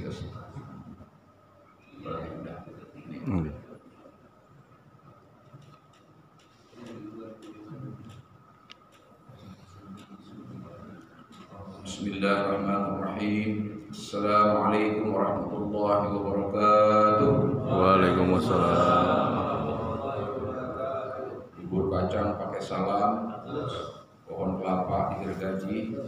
tes. Bismillahirrahmanirrahim. Assalamualaikum warahmatullahi wabarakatuh. Waalaikumsalam. Bubur kacang pakai salam, pohon kelapa digergaji.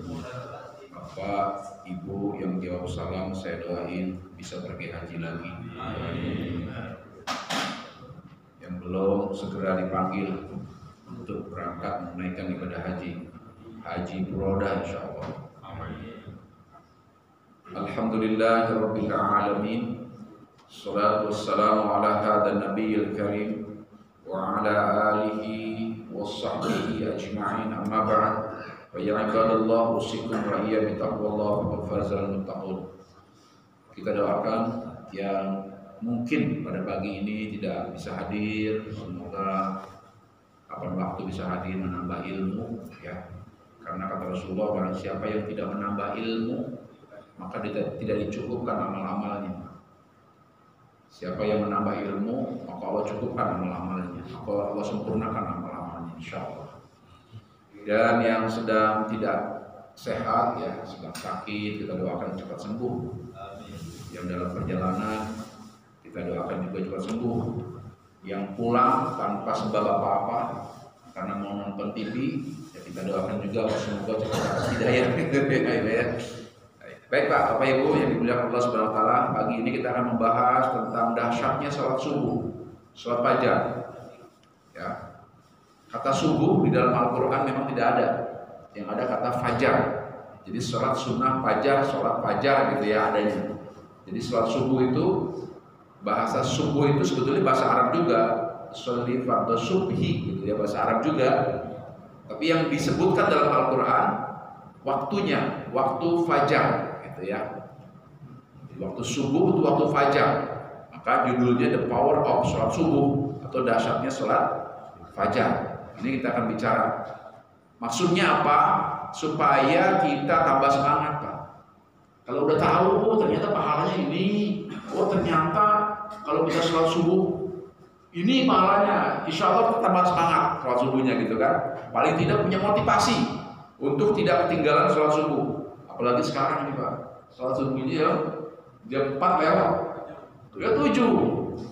Bapak, Ibu yang jawab salam saya doain bisa pergi haji lagi. Yang belum segera dipanggil untuk berangkat menunaikan ibadah haji. Haji Furoda insyaallah. Alhamdulillahirabbil alamin. Shalatu wassalamu ala hadzal nabiyil karim wa ala alihi washabbihi ajma'in. Amma ba'd. Fa ya ibadallah usikum wa iyya bi taqwallah faqad fazal muttaqun. Kita doakan yang mungkin pada pagi ini tidak bisa hadir, semoga kapan waktu bisa hadir menambah ilmu ya. Karena kata Rasulullah, barang siapa yang tidak menambah ilmu maka tidak dicukupkan amal-amalnya. Siapa yang menambah ilmu maka Allah cukupkan amal-amalnya, maka Allah sempurnakan amal-amalnya insyaallah. Dan yang sedang tidak sehat ya, sedang sakit, kita doakan cepat sembuh. Yang dalam perjalanan kita doakan juga cepat sembuh. Yang pulang tanpa sebab apa-apa karena mau nonton TV, ya kita doakan juga semoga cepat hidayah. Baik Pak, Bapak Ibu yang dimuliakan Allah Subhanahu wa taala, pagi ini kita akan membahas tentang dahsyatnya salat subuh, salat fajar. Ya. Kata subuh di dalam Al-Qur'an memang tidak ada. Yang ada kata fajar. Jadi salat sunnah fajar, salat fajar gitu ya adanya. Jadi salat subuh itu, bahasa subuh itu sebetulnya bahasa Arab juga, sholli fardhu subhi gitu ya, bahasa Arab juga. Tapi yang disebutkan dalam Al-Qur'an waktunya, waktu fajar. Ya, waktu subuh itu waktu fajar, maka judulnya The Power of Sholat Subuh atau dahsyatnya sholat fajar. Ini kita akan bicara maksudnya apa supaya kita tambah semangat Pak. Kalau udah tahu, oh ternyata pahalanya ini, oh ternyata kalau kita sholat subuh ini pahalanya, insya Allah kita tambah semangat sholat subuhnya gitu kan. Paling tidak punya motivasi untuk tidak ketinggalan sholat subuh. Apalagi sekarang nih Pak, sholat subuhnya ya jam 4 lewat, ya 7,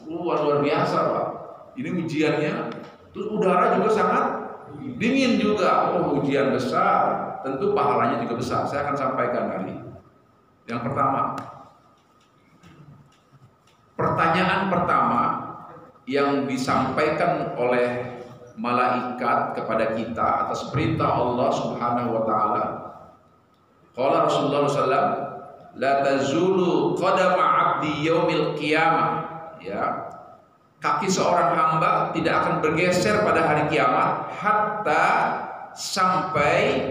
luar biasa Pak. Ini ujiannya, terus udara juga sangat dingin juga, oh ujian besar, tentu pahalanya juga besar. Saya akan sampaikan hari. Yang pertama, pertanyaan pertama yang disampaikan oleh malaikat kepada kita atas perintah Allah Subhanahu wa taala. Qala Rasulullah SAW, la tazulu qadama 'abdi yaumil qiyamah. Ya. Kaki seorang hamba tidak akan bergeser pada hari kiamat hatta sampai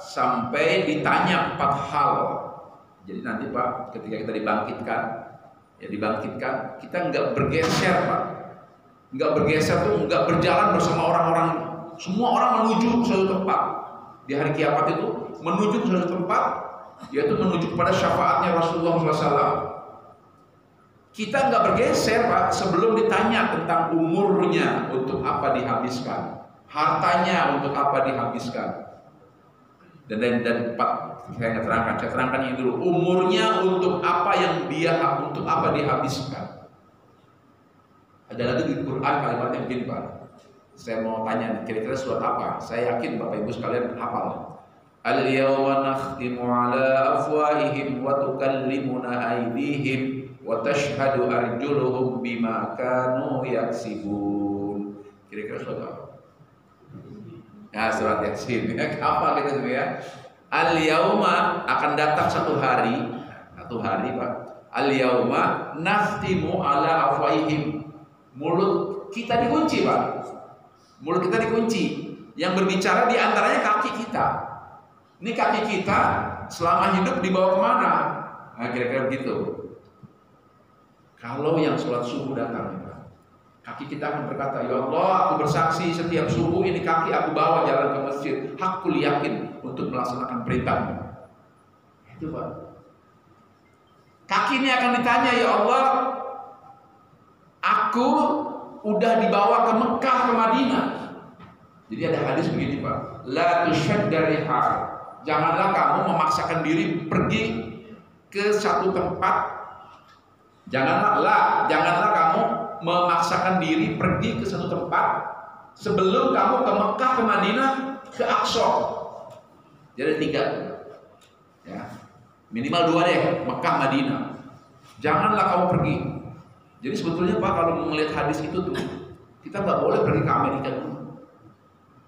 sampai ditanya 4 hal. Jadi nanti Pak, ketika kita dibangkitkan, kita enggak bergeser Pak. Enggak bergeser tuh enggak berjalan bersama orang-orang. Semua orang menuju ke suatu tempat. Di hari kiamat itu menuju ke suatu tempat, yaitu menuju kepada syafaatnya Rasulullah SAW. Kita nggak bergeser Pak sebelum ditanya tentang umurnya untuk apa dihabiskan, hartanya untuk apa dihabiskan, dan Pak saya terangkan ini dulu, umurnya untuk apa untuk apa dihabiskan. Ada lagi di Quran kalimatnya begini Pak. Saya mau tanya kira-kira surat apa? Saya yakin Bapak Ibu sekalian hafal. Al-yawma nakhtimu ala afwahihim wa tukallimuna aydihim wa tashhadu arjuluhum bima kanu yaksibun. Kira-kira surat apa? Ya surat Yasin. Apa gitu ya? Al-yawma akan datang satu hari Pak. Al-yawma nakhtimu ala afwahihim. Mulut kita dikunci Pak. Mulut kita dikunci. Yang berbicara di antaranya kaki kita. Ini kaki kita selama hidup dibawa kemana? Nah kira-kira begitu. Kalau yang sholat subuh datang, kaki kita akan berkata, ya Allah, aku bersaksi setiap subuh ini kaki aku bawa jalan ke masjid. Hakul yakin untuk melaksanakan perintahmu. Itu Pak. Kaki ini akan ditanya, ya Allah, aku udah dibawa ke Mekah, ke Madinah. Jadi ada hadis begini, Pak. La tushadda rihal. Janganlah kamu memaksakan diri pergi ke satu tempat. Janganlah kamu memaksakan diri pergi ke satu tempat sebelum kamu ke Mekah, ke Madinah, ke Aqsa. Jadi 3. Ya. Minimal 2 deh, Mekah, Madinah. Janganlah kamu pergi. Jadi sebetulnya Pak, kalau melihat hadis itu tuh, kita nggak boleh pergi ke Amerika dulu.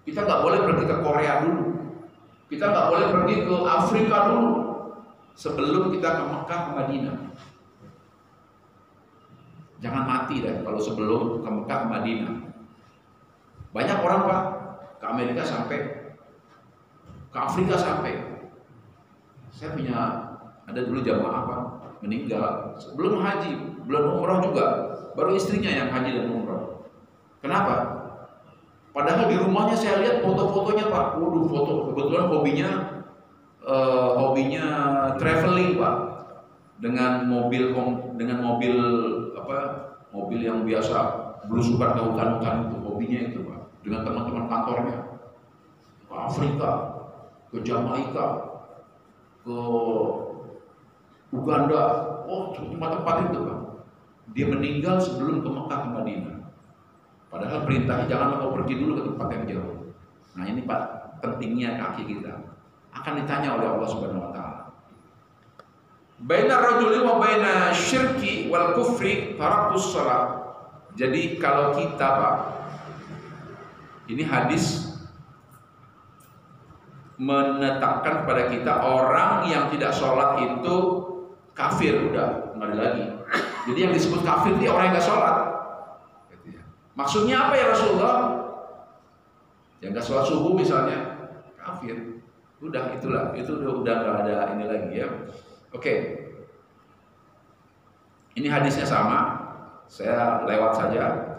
Kita nggak boleh pergi ke Korea dulu. Kita nggak boleh pergi ke Afrika dulu. Sebelum kita ke Mekah, ke Madinah. Jangan mati deh kalau sebelum ke Mekah, ke Madinah. Banyak orang Pak, ke Amerika sampai, ke Afrika sampai. Saya punya, ada dulu jamaah Pak, meninggal belum haji, belum umroh juga, baru istrinya yang haji dan umroh. Kenapa? Padahal di rumahnya saya lihat foto-fotonya Pak. Waduh, foto, kebetulan hobinya traveling Pak, dengan mobil mobil yang biasa belusukan ke hutan-hutan itu, hobinya itu Pak, dengan teman-teman kantornya ke Afrika, ke Jamaika, ke Uganda, tempat-tempat itu Pak. Dia meninggal sebelum ke Mekah, ke Madinah. Padahal perintahnya jangan kau pergi dulu ke tempat yang jauh. Nah ini Pak, pentingnya kaki kita akan ditanya oleh Allah Subhanahu Wa Taala. Baina rajuli wa baina syirki wal kufri tarakus shalah. Jadi kalau kita Pak, ini hadis menetapkan kepada kita orang yang tidak sholat itu kafir, udah nggak ada lagi. Jadi yang disebut kafir dia orang yang nggak sholat. Maksudnya apa ya Rasulullah? Yang nggak sholat subuh misalnya kafir. Udah itulah, itu udah nggak ada ini lagi ya. Oke. Ini hadisnya sama. Saya lewat saja.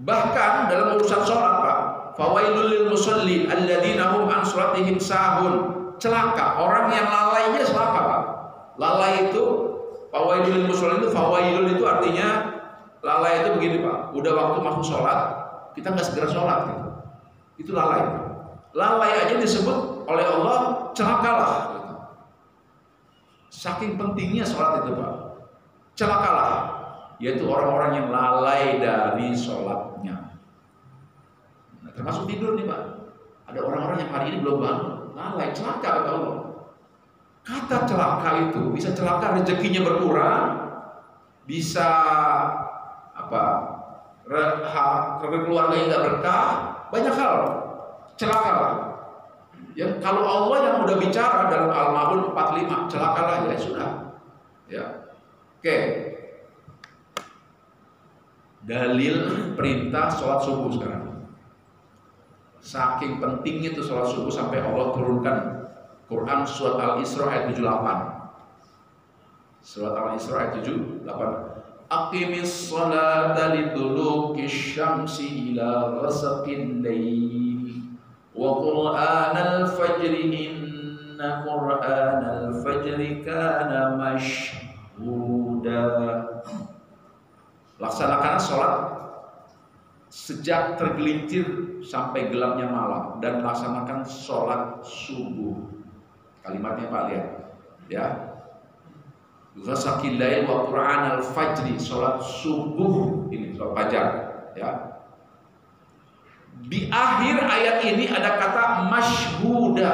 Bahkan dalam urusan sholat Pak, fawailul lil musalli alladzina hum an sholatihim sahun. Celaka orang yang lalainya, celaka Pak. Lalai itu, fawailul lil musalli itu, fawailul itu artinya lalai itu begini Pak. Udah waktu masuk sholat, kita nggak segera sholat gitu. Itu lalai. Lalai aja disebut oleh Allah celakalah. Gitu. Saking pentingnya sholat itu Pak. Celakalah, yaitu orang-orang yang lalai dari sholatnya. Nah, termasuk tidur nih Pak. Ada orang-orang yang hari ini belum bangun, lalai, celaka kata Allah. Kata celaka itu bisa celaka rezekinya berkurang, bisa keluarganya nggak berkah, banyak hal. Celakalah. Ya, kalau Allah yang udah bicara dalam Al-Ma'un 45, celakalah ya sudah. Ya. Oke. Dalil perintah sholat subuh sekarang. Saking pentingnya itu sholat subuh sampai Allah turunkan Quran surat Al-Isra ayat 78. Surat Al-Isra ayat 78. Aqimis sholata liduluki syamsi ila ghasaqil lail wa qur'anal fajri inna qur'anal fajri kana Laksanakan sholat sejak tergelincir sampai gelapnya malam dan laksanakan sholat subuh. Kalimatnya Pak lihat, ya. Ghasaqil lail wa qur'anal fajri, sholat subuh ini, sholat fajar, ya. Di akhir ayat ini ada kata masyhuda.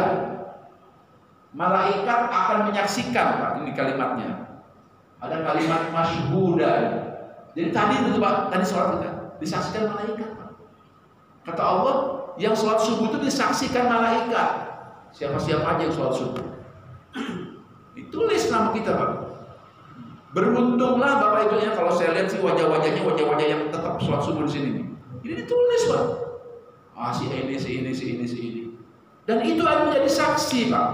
Malaikat akan menyaksikan Pak, ini kalimatnya. Ada kalimat masyhuda. Jadi tadi itu Pak, tadi sholat kita disaksikan malaikat Pak. Kata Allah, yang sholat subuh itu disaksikan malaikat. Siapa-siapa aja yang sholat subuh. Ditulis nama kita Pak. Beruntunglah Bapak Ibunya kalau saya lihat sih wajah-wajahnya wajah-wajah yang tetap sholat subuh di sini. Ini ditulis Pak. Si ini. Dan itu akan menjadi saksi Pak.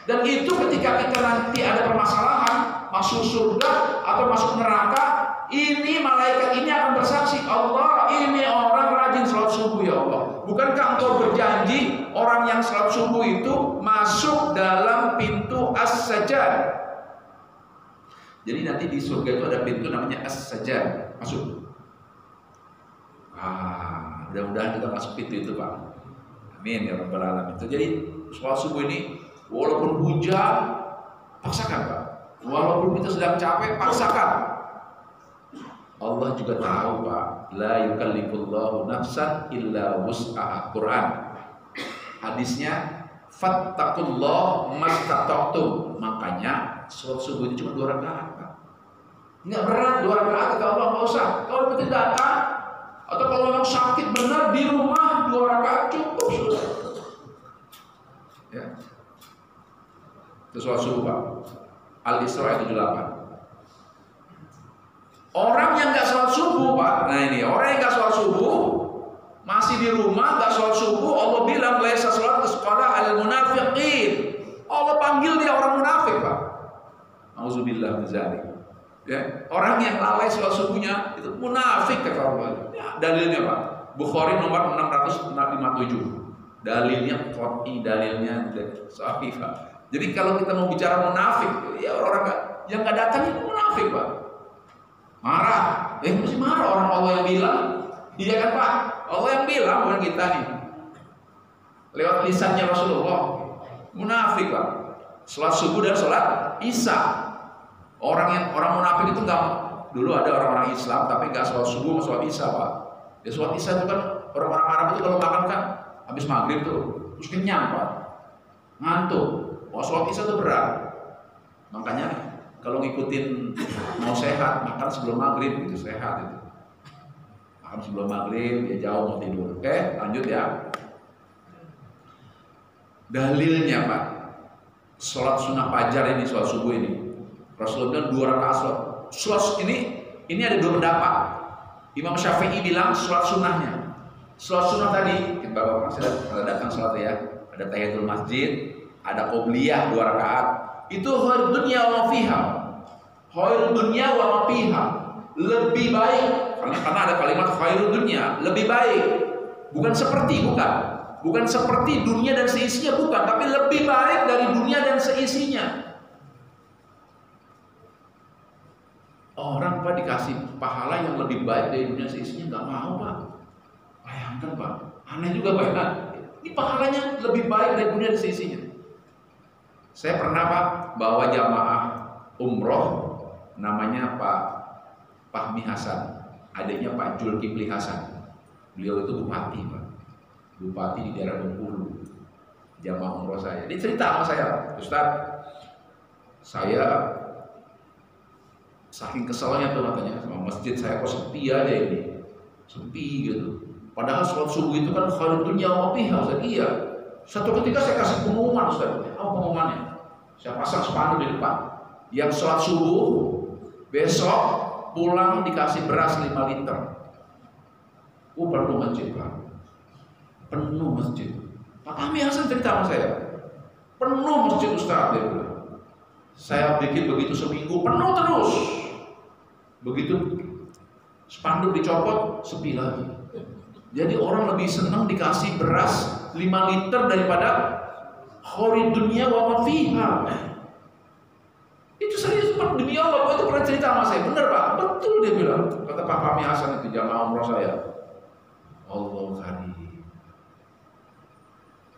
Dan itu ketika kita nanti ada permasalahan, masuk surga atau masuk neraka, ini malaikat ini akan bersaksi, Allah ini orang rajin sholat subuh ya Allah. Bukankah engkau berjanji orang yang sholat subuh itu masuk dalam pintu as-sajad? Jadi nanti di surga itu ada pintu namanya As-Sajjah. Masuk. Mudah-mudahan kita masuk pintu itu, Pak. Amin ya rabbal alamin. Jadi sholat subuh ini walaupun hujan, paksakan, Pak. Walaupun kita sedang capek, paksakan. Allah juga tahu, Pak. La yukallifullahu nafsan illa wus'aha. Quran. Hadisnya fattaqullah mastata'tum. Makanya sholat subuh itu cuma 2 rakaat, Pak. Enggak berat 2 rakaat, kata Allah, enggak usah. Kalau tidak datang atau kalau memang sakit benar di rumah 2 rakaat cukup sudah. Ya. Itu sholat subuh, Pak. Al-Isra ayat 78. Orang yang nggak sholat subuh, Pak. Nah ini orang yang nggak sholat subuh, masih di rumah nggak sholat subuh. Allah bilang laisa sholat sekolah al munafiqin. Allah panggil dia orang munafik, Pak. Auzubillah min dzalik. Ya, orang yang lalai sholat subuhnya itu munafik, kata Allah. Ya, dalilnya, Pak. Bukhari nomor 657. Dalilnya qat'i, dalilnya sahih, Pak. Jadi kalau kita mau bicara munafik, ya orang yang nggak datang itu munafik, Pak. Marah, masih marah orang Allah yang bilang, iya kan, Pak? Allah yang bilang, bukan kita nih. Lewat lisannya Rasulullah, munafik, Pak. Sholat subuh dan sholat isya. Orang munafik itu nggak, dulu ada orang-orang Islam tapi nggak sholat subuh, sholat isya, Pak. Ya sholat isya itu kan orang-orang Arab itu kalau makan kan habis maghrib tuh, terus kenyang, Pak, ngantuk. Sholat isya itu berat. Makanya kalau ngikutin mau sehat, makan sebelum maghrib itu sehat itu. Makan sebelum maghrib, ya jauh mau tidur. Oke, lanjut ya. Dalilnya, Pak, sholat sunnah fajar ini, sholat subuh ini, Rasulullah 2 rakaat sholat ini ada 2 pendapat. Imam Syafi'i bilang sholat sunnahnya. Sholat sunnah tadi, Bapak masih ada datang sholat ya, ada tahiyatul masjid, ada qobliyah 2 rakaat. Itu khairud dunya wa fiha. Khairud dunya wa fiha. Lebih baik. Karena ada kalimat khairud dunya, lebih baik. Bukan seperti, bukan seperti dunia dan seisinya, bukan, tapi lebih baik dari dunia dan seisinya. Orang, Pak, dikasih pahala yang lebih baik dari dunia seisinya, nggak mau, Pak. Bayangkan, Pak. Aneh juga, Pak. Ini pahalanya lebih baik dari dunia dan seisinya. Saya pernah, Pak, bawa jamaah umroh, namanya Pak Fahmi Hasan, adiknya Pak Zulkifli Hasan. Beliau itu bupati, Pak, bupati di daerah Bengkulu. Jamaah umroh saya, dia cerita sama saya, Ustaz, saya saking keselnya tuh katanya sama masjid saya, kok sepi aja ini, sepi gitu. Padahal sholat subuh itu kan khairud dunya wa fiha, Ustaz. Iya. Satu ketika saya kasih pengumuman, Ustaz. Apa pengumumannya? Saya pasang spanduk di depan. Yang sholat subuh besok pulang dikasih beras 5 liter. Penuh masjid, Pak. Penuh masjid. Pak Fahmi Hasan cerita sama saya. Penuh masjid, Ustaz, dia bilang. Saya bikin begitu seminggu, penuh terus. Begitu spanduk dicopot, sepi lagi. Jadi orang lebih senang dikasih beras 5 liter daripada khairud dunya wa ma fiha. Itu serius, Pak, demi Allah, Pak, itu pernah cerita sama saya. Benar, Pak, betul dia bilang. Kata Pak Fahmi Hasan itu jamaah umroh saya. Allah karim.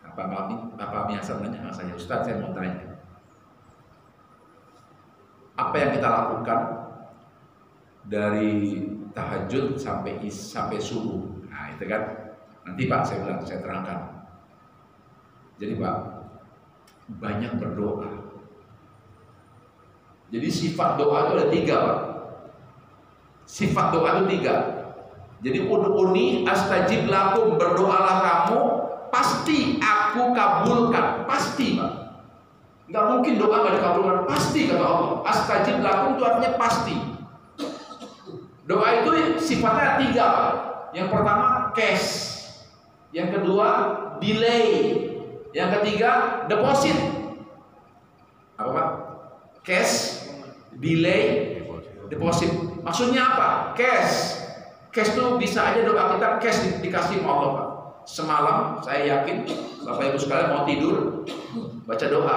Pak Fahmi Hasan nanya sama saya, Ustaz, saya mau tanya, apa yang kita lakukan dari tahajud sampai subuh? Nah, itu kan nanti, Pak, saya bilang, saya terangkan. Jadi, Pak, banyak berdoa. Jadi sifat doa itu ada 3, Pak. Sifat doa itu 3. Jadi ud'uni astajib lakum, berdoalah kamu, pasti aku kabulkan. Pasti, Pak. Nggak mungkin doa nggak dikabulkan, pasti, kata Allah. Astajib lakum itu artinya pasti. Doa itu sifatnya 3, Pak. Yang pertama cash, yang kedua delay, yang ketiga deposit. Apa, Pak? Cash, delay, deposit. Maksudnya apa? Cash itu bisa aja doa kita cash dikasih sama Allah, Pak. Semalam saya yakin Bapak Ibu sekalian mau tidur, baca doa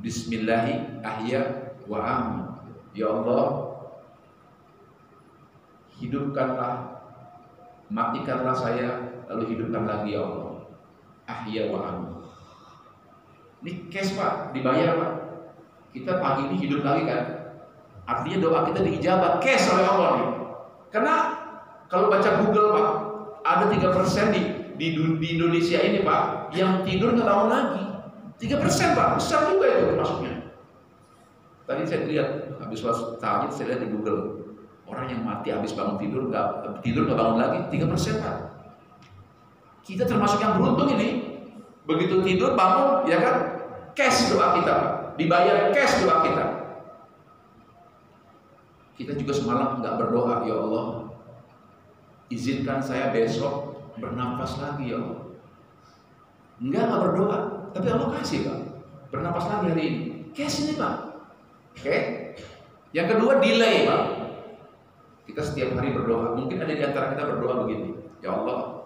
Bismillahi ahya wa amin. Ya Allah, hidupkanlah, matikanlah saya, lalu hidupkan lagi ya Allah. Ahya wa amin. Ini cash Pak, dibayar Pak. Kita pagi ini hidup lagi kan. Artinya doa kita diijabah, cash oleh Allah nih. Karena kalau baca Google Pak, ada 3% di Indonesia ini Pak, yang tidur nggak bangun lagi. 3% Pak, besar juga itu termasuknya. Tadi saya lihat habis sholat tahajud, saya lihat di Google, orang yang mati habis bangun tidur nggak bangun lagi 3% Pak. Kita termasuk yang beruntung ini. Begitu tidur bangun, ya kan, cash doa kita Pak, dibayar cash doa kita. Kita juga semalam nggak berdoa, ya Allah, izinkan saya besok bernafas lagi ya Allah. Nggak berdoa, tapi Allah kasih Pak, bernafas lagi hari ini, cash ini Pak. Oke. Yang kedua, delay Pak. Kita setiap hari berdoa. Mungkin ada di antara kita berdoa begini, ya Allah,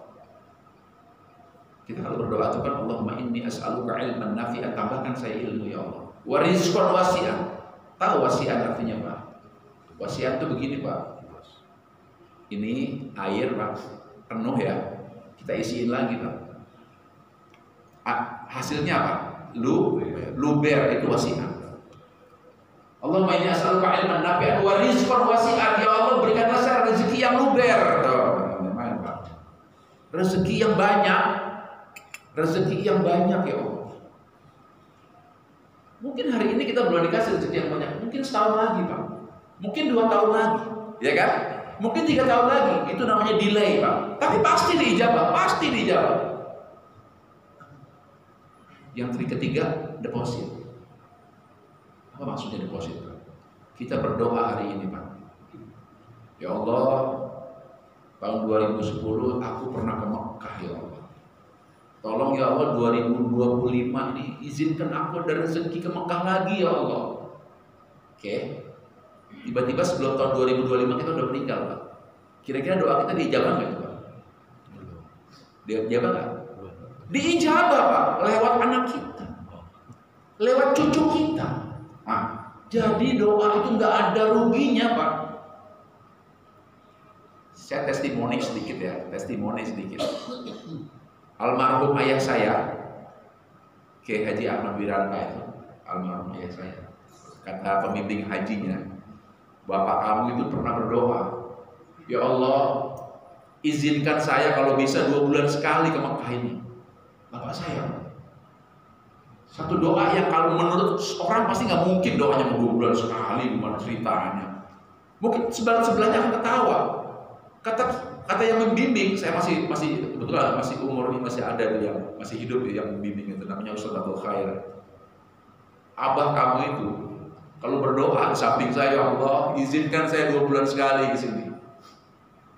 kita kalau berdoa itu kan, Allahumma inni as'aluka ilman nafi'an, tambahkan saya ilmu ya Allah. Wa rizqan wasi'an. Tahu wasi'an artinya Pak? Wasi'an itu begini Pak. Ini air Pak, penuh ya. Kita isiin lagi Pak. Hasilnya apa? Luber itu wasi'an. Allahumma inni as'aluka ilman nafi'an wa rizqan wasi'an. Ya Allah, berikanlah saya rezeki yang luber. Pak. Rezeki yang banyak. Rezeki yang banyak ya Allah. Mungkin hari ini kita belum dikasih rezeki yang banyak. Mungkin setahun lagi Pak. Mungkin 2 tahun lagi. Ya kan? Mungkin 3 tahun lagi. Itu namanya delay Pak. Tapi pasti diijabah. Pasti diijabah. Yang ketiga, deposit. Apa maksudnya deposit Pak? Kita berdoa hari ini Pak. Ya Allah, tahun 2010 aku pernah ke Mekah ya Allah. Tolong ya Allah, 2025 ini izinkan aku ada rezeki ke Mekah lagi ya Allah. Oke. Tiba-tiba sebelum tahun 2025 kita udah meninggal Pak. Kira-kira doa kita diijabah nggak Pak? Diijabah nggak? Diijabah Pak, lewat anak kita, lewat cucu kita. Nah, jadi doa itu nggak ada ruginya Pak. Saya testimoni sedikit ya, Almarhum ayah saya, Kiai Haji Ahmad Wiranka itu, almarhum ayah saya. Kata pembimbing hajinya, bapak kamu itu pernah berdoa, ya Allah, izinkan saya kalau bisa 2 bulan sekali ke Mekah ini. Bapak saya, satu doa yang kalau menurut orang pasti nggak mungkin doanya 2 bulan sekali, gimana ceritanya? Mungkin sebelahnya akan ketawa. Kata yang membimbing, saya masih kebetulan masih umurnya masih ada yang masih hidup yang membimbing itu, namanya Ustaz Abdul Khair. Abah kamu itu kalau berdoa di samping saya, ya Allah, izinkan saya 2 bulan sekali di sini.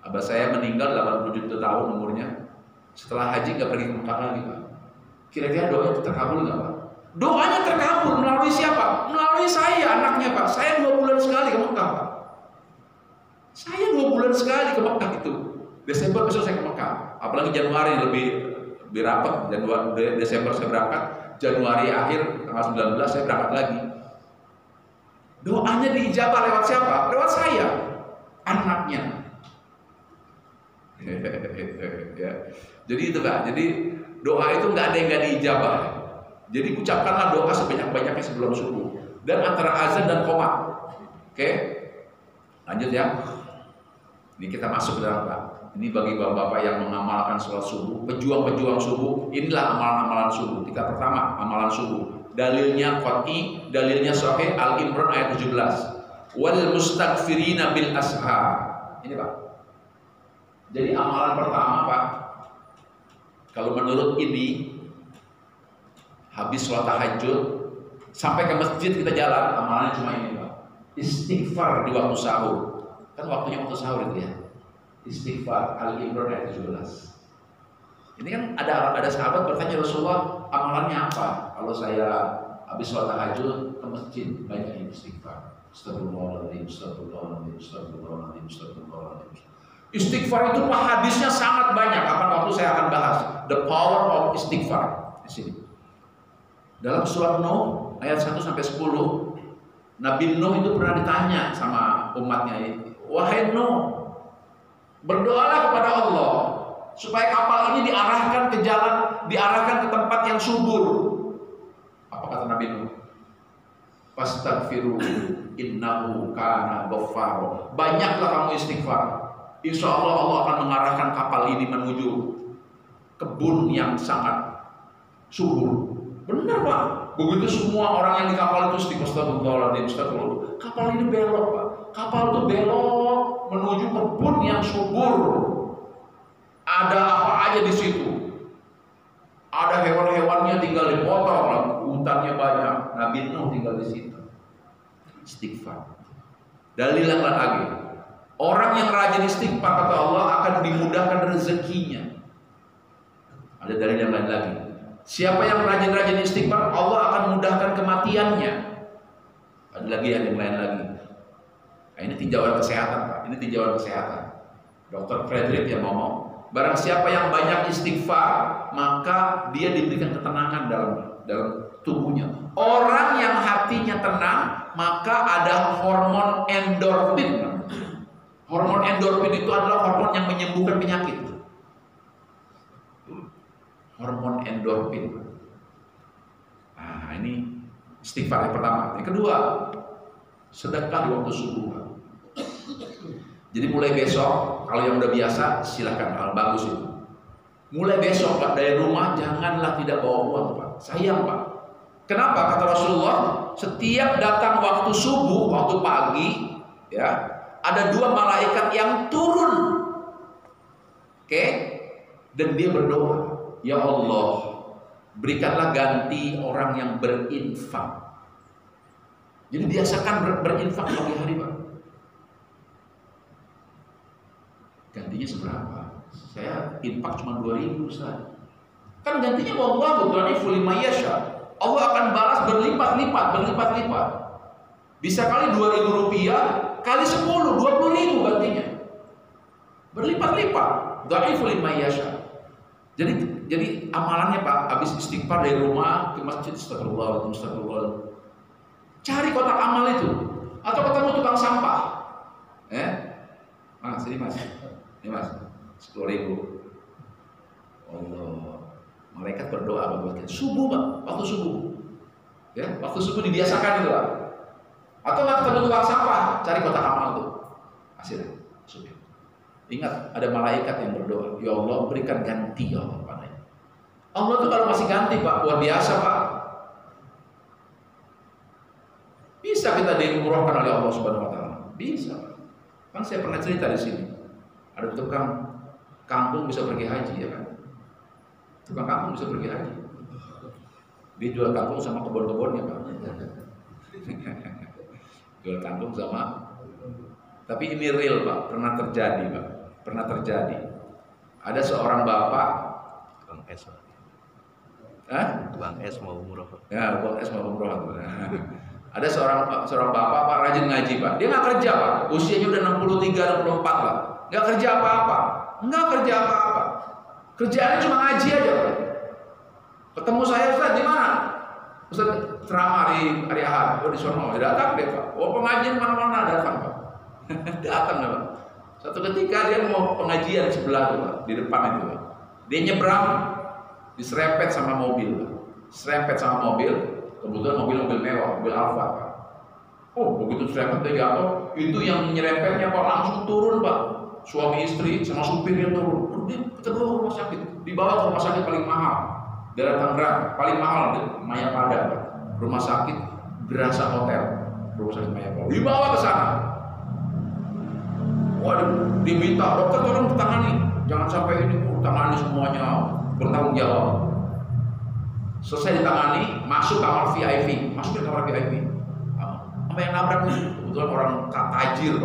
Abah saya meninggal 87 tahun umurnya. Setelah haji nggak pergi ke Mekah lagi Pak. Kira-kira doa itu terkabul nggak Pak? Doanya terkabul melalui siapa? Melalui saya, anaknya Pak. Saya 2 bulan sekali ke Mekah Pak. Saya 2 bulan sekali ke Mekah itu. Desember besok saya ke Mekah. Apalagi Januari lebih rapat. Desember saya berangkat. Januari akhir tanggal 19 saya berangkat lagi. Doanya diijabah lewat siapa? Lewat saya, anaknya. Ya. Jadi itu Pak. Jadi doa itu nggak ada yang nggak diijabah. Jadi ucapkanlah doa sebanyak-banyaknya sebelum subuh dan antara azan dan qomat. Oke, lanjut ya. Ini kita masuk ke dalam Pak. Ini bagi bapak-bapak yang mengamalkan sholat subuh, pejuang-pejuang subuh. Inilah amalan-amalan subuh. Tingkat pertama, amalan subuh. Dalilnya qat'i, dalilnya sahih, Al-Imran ayat 17. Wal mustaghfirina bil ashar. Ini Pak. Jadi amalan pertama Pak, kalau menurut ini, habis sholat tahajud sampai ke masjid kita jalan, amalannya cuma ini Pak. Istighfar di waktu sahur. Kan waktunya waktu sahur itu ya. Istighfar, Al-Imran ayat 17. Ini kan ada sahabat bertanya, Rasulullah, amalannya apa? Kalau saya habis sholat tahajud ke masjid, banyak istighfar. Astagfirullahaladzim, astagfirullahaladzim, astagfirullahaladzim, astagfirullahaladzim. Istighfar itu Pak, hadisnya sangat banyak. Kapan waktu saya akan bahas the power of istighfar di sini. Dalam surat Nuh ayat 1 sampai 10, Nabi Nuh itu pernah ditanya sama umatnya, wahai Nuh, berdoalah kepada Allah supaya kapal ini diarahkan ke jalan, diarahkan ke tempat yang subur. Apa kata Nabi Nuh? Fastaghfiru innahu kana ghaffar. Banyaklah kamu istighfar. Insya Allah Allah akan mengarahkan kapal ini menuju kebun yang sangat subur. Benar Pak. Begitu semua orang yang di kapal itu astagfirullahaladzim, kapal ini belok Pak. Kapal itu belok menuju kebun yang subur. Ada apa aja di situ? Ada hewan-hewannya tinggal dipotong, hutannya banyak. Nabi Nuh tinggal di situ. Istighfar. Dalilan lagi. Orang yang rajin istighfar kata Allah akan dimudahkan rezekinya. Ada dalil yang lain lagi. Siapa yang rajin-rajin istighfar, Allah akan mudahkan kematiannya. Ada lagi yang lain lagi. Nah, ini tinjauan kesehatan Pak. Ini tinjauan kesehatan. Dr. Frederick yang ngomong, barang siapa yang banyak istighfar, maka dia diberikan ketenangan dalam tubuhnya. Orang yang hatinya tenang, maka ada hormon endorfin. Hormon endorfin itu adalah hormon yang menyembuhkan penyakit. Hormon endorfin. Nah, ini istighfar yang pertama. Yang kedua, sedekah di waktu subuh. Jadi mulai besok, kalau yang udah biasa, silahkan, hal bagus itu. Mulai besok Pak, dari rumah janganlah tidak bawa uang Pak. Sayang Pak. Kenapa? Kata Rasulullah, setiap datang waktu subuh, waktu pagi, ya, ada 2 malaikat yang turun. Oke? Dan dia berdoa, ya Allah, berikanlah ganti orang yang berinfak. Jadi biasakan berinfak pagi hari Pak. Gantinya seberapa? Saya infak cuma 2.000 Ustaz. Kan gantinya wallahu dhaifu liman yasha. Allah akan balas berlipat-lipat. Bisa kali 2.000 rupiah kali 10, 20.000 gantinya. Berlipat-lipat. Dhaifu liman yasha. Jadi amalannya Pak, habis istighfar dari rumah ke masjid, astagfirullah. Cari kotak amal itu, atau ketemu tukang sampah. Mas, ini Mas. Ini Mas, 10.000. Allah, malaikat berdoa buat kita. Subuh Pak, waktu subuh. Ya, waktu subuh dibiasakan itu Pak. Atau nggak ketemu tukang sampah, cari kotak amal itu. Hasilnya, subuh. Ingat, ada malaikat yang berdoa, ya Allah berikan ganti ya Allah padanya. Allah tuh kalau masih ganti Pak, luar biasa Pak. Bisa kita diumrohkan oleh Allah Subhanahu Wa Taala. Bisa. Kan saya pernah cerita di sini. Ada tukang kampung bisa pergi haji ya kan? Tukang kampung bisa pergi haji. Dia jual kampung sama kebun-kebunnya Pak. Jual kampung sama. Tapi ini real Pak, pernah terjadi Pak. Pernah terjadi. Ada seorang bapak, Bang S. Hah? Bang S mau umroh. Ya, Bang S mau umroh. Ada seorang bapak Pak rajin ngaji Pak. Dia nggak kerja Pak. Usianya udah 63, 64 lah. Nggak kerja apa-apa. Kerjaannya cuma ngaji aja Pak. Ketemu saya Ustaz di mana? Ustaz ceramah hari Ahad. Oh di sono. Datang deh Pak. Oh pengajian mana-mana datang Pak. Datang Pak. Satu ketika dia mau pengajian sebelah tuh Pak, di depan itu Pak. Dia nyebrang, diserempet sama mobil Pak. Serempet sama mobil, kebetulan mobil mewah, mobil Alfa Pak. Oh begitu serempet dia jatuh, itu yang nyerempetnya Pak langsung turun Pak. Suami istri sama supirnya turun. Kita bawa ke rumah sakit. Dibawa ke rumah sakit paling mahal daerah Tangerang, paling mahal Mayapada Pak. Rumah sakit Grasa Hotel, rumah sakit Mayapada. Dibawa ke sana. Waduh, diminta dokter tolong tangani, jangan sampai ini tangani semuanya, bertanggung jawab. Selesai ditangani, masuk kamar VIP, masuk ke kamar VIP. Apa yang nabrak itu? Kebetulan orang tajir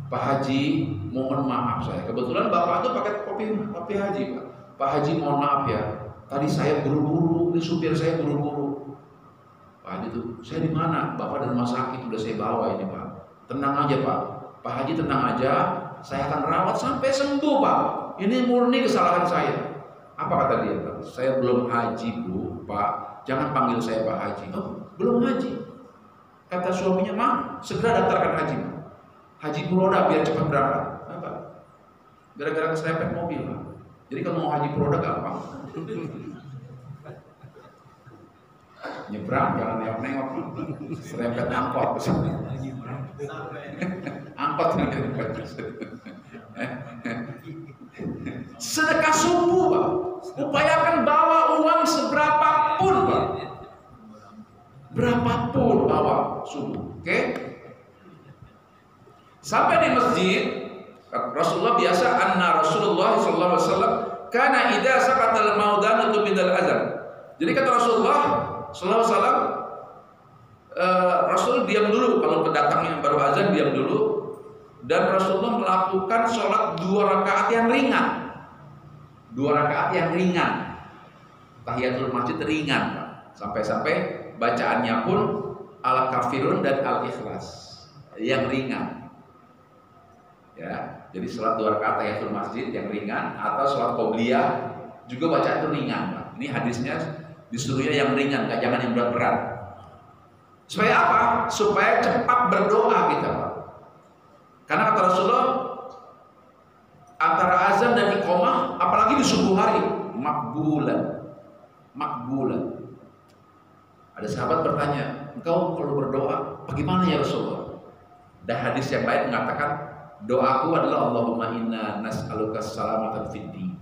Pak Haji, mohon maaf saya. Kebetulan bapak itu pakai kopi Haji Pak. Pak Haji mohon maaf ya. Tadi saya buru-buru, ini supir saya buru-buru. Pak Haji itu, saya di mana? Bapak di rumah sakit udah saya bawa ini Pak. Tenang aja Pak. Pak Haji tenang aja, saya akan rawat sampai sembuh Pak. Ini murni kesalahan saya. Apa kata dia Pak? Saya belum haji Bu, Pak. Jangan panggil saya Pak Haji. Oh, belum haji. Kata suaminya, "Mah, segera daftarkan haji. Haji Puroda biar cepat berangkat." Apa? Gara-gara keserempet mobil. Jadi kalau mau haji Puroda gampang. Nyebrang jangan nengok-nengok. Serempet angkot. Angkot nyebrang. Sedekah subuh, Pak. Upayakan bawa uang seberapapun, Pak. Berapapun bawa subuh. Oke? Sampai di masjid, Rasulullah biasa Rasulullah sallallahu alaihi wasallam kana idza saqatal maudanatu bidal azan. Jadi kata Rasulullah sallallahu alaihi wasallam, Rasul diam dulu kalau pendatangnya baru azan, diam dulu. Dan Rasulullah melakukan sholat 2 rakaat yang ringan. 2 rakaat yang ringan. Tahiyatul masjid ringan, Pak. Sampai-sampai bacaannya pun Al-Kafirun dan Al-Ikhlas yang ringan. Ya, jadi sholat 2 rakaat tahiyatul masjid yang ringan atau sholat qobliyah juga bacaan itu ringan, Pak. Ini hadisnya disuruhnya yang ringan, jangan yang berat-berat. Supaya apa? Supaya cepat berdoa kita, Pak. Karena kata Rasulullah, antara azan dan iqamah, apalagi di subuh hari, makbulan. Ada sahabat bertanya, "Engkau kalau berdoa, bagaimana ya Rasulullah?" Dan hadis yang lain mengatakan, doaku adalah Allahumma inna nas'aluka salamatan fid din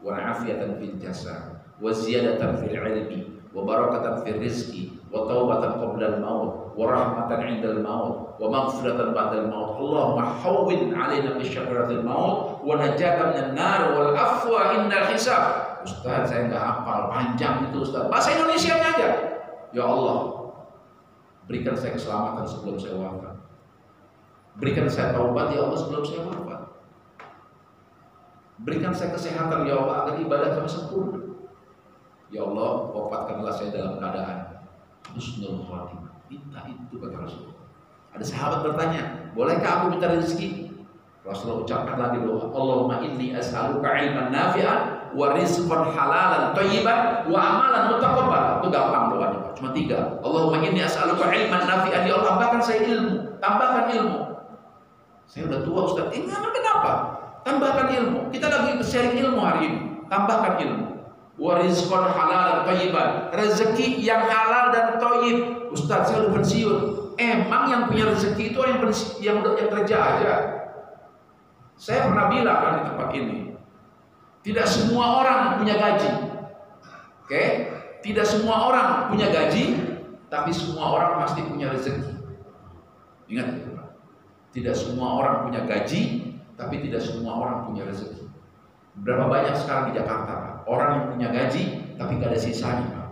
wa afiyatan fil jasad wa ziyadatan fil ilmi wa barakatan fil rizqi wa taubatan qabla al-maut wa rahmatan 'indal maut wa maghfiratan ba'dal maut. Allahumma hawwin 'alaina bi syakaratil maut wa najatan minan nar wal afwa indal hisab. Ustaz, saya enggak hafal panjang itu, Ustaz. Bahasa Indonesianya aja. Ya Allah, berikan saya keselamatan sebelum saya wafat. Berikan saya taubat ya Allah sebelum saya wafat. Berikan saya kesehatan ya Allah agar ibadah kami sempurna. Ya Allah, wafatkanlah saya dalam keadaan husnul khatimah. Minta itu kata Rasulullah. Ada sahabat bertanya, bolehkah aku minta rezeki? Rasulullah ucapkan lagi doa, Allahumma inni as'aluka ilman nafi'an wa rizqan halalan thayyiban wa amalan mutaqabbal. Itu gampang doanya, Pak. Cuma 3. Allahumma inni as'aluka ilman nafi'an. Ya Allah, tambahkan saya ilmu, tambahkan ilmu. Saya udah tua, Ustaz. Kenapa? Tambahkan ilmu. Kita lagi sharing ilmu hari ini. Tambahkan ilmu. Wa rizqan halalan thayyiban. Rezeki yang halal dan thayyib. Ustaz, saya udah pensiun. Emang yang punya rezeki itu yang kerja aja. Saya pernah bilang kan di tempat ini, tidak semua orang punya gaji. Oke? Tidak semua orang punya gaji, tapi semua orang pasti punya rezeki. Ingat itu, Pak. Tidak semua orang punya gaji, tapi tidak semua orang punya rezeki. Berapa banyak sekarang di Jakarta, Pak, orang yang punya gaji tapi gak ada sisanya, Pak.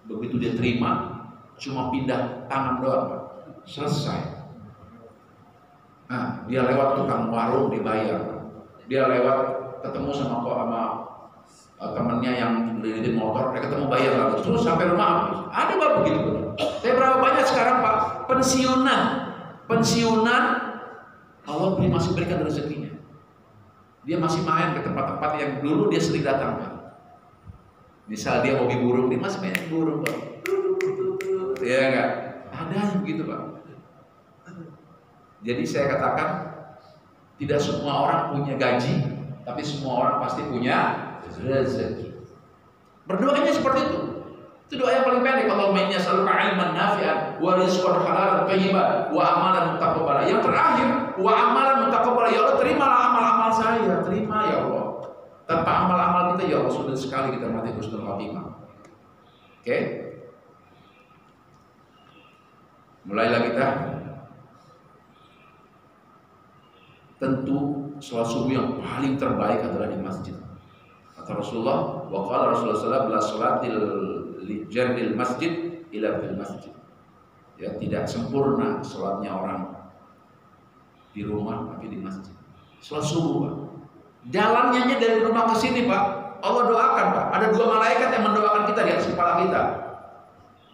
Begitu dia terima, cuma pindah tangan doang, Pak. Selesai. Nah, dia lewat tukang warung dibayar. Dia lewat ketemu sama temennya yang beli motor, dia ketemu bayar lagi. Terus sampai rumah habis. Ada Pak begitu. Tapi berapa banyak sekarang, Pak, pensiunan Allah masih berikan rezekinya. Dia masih main ke tempat-tempat yang dulu dia sering datang, Pak. Misal dia hobi burung, dia masih main burung, Pak. Iya enggak? Ada yang begitu, Pak. Jadi saya katakan, tidak semua orang punya gaji, tapi semua orang pasti punya rezeki. Berdoanya seperti itu. Itu doa yang paling pendek. Allahumma inni as'aluka ilman nafi'an wa rizqan halalan thayyiban wa amalan mutaqabbala. Yang terakhir, wa amalan mutaqabbala. Ya Allah, terimalah amal-amal saya. Terima ya Allah. Tanpa amal-amal kita, ya Allah, sudah sekali kita mati husnul khatimah. Oke? Mulailah kita. Tentu sholat subuh yang paling terbaik adalah di masjid. Kata Rasulullah, wa qala Rasulullah sallallahu alaihi wasallam li jardil masjid ila fil masjid. Ya, tidak sempurna sholatnya orang di rumah tapi di masjid. Sholat subuh, Pak. Jalannya dari rumah ke sini, Pak. Allah doakan, Pak. Ada 2 malaikat yang mendoakan kita di atas kepala kita.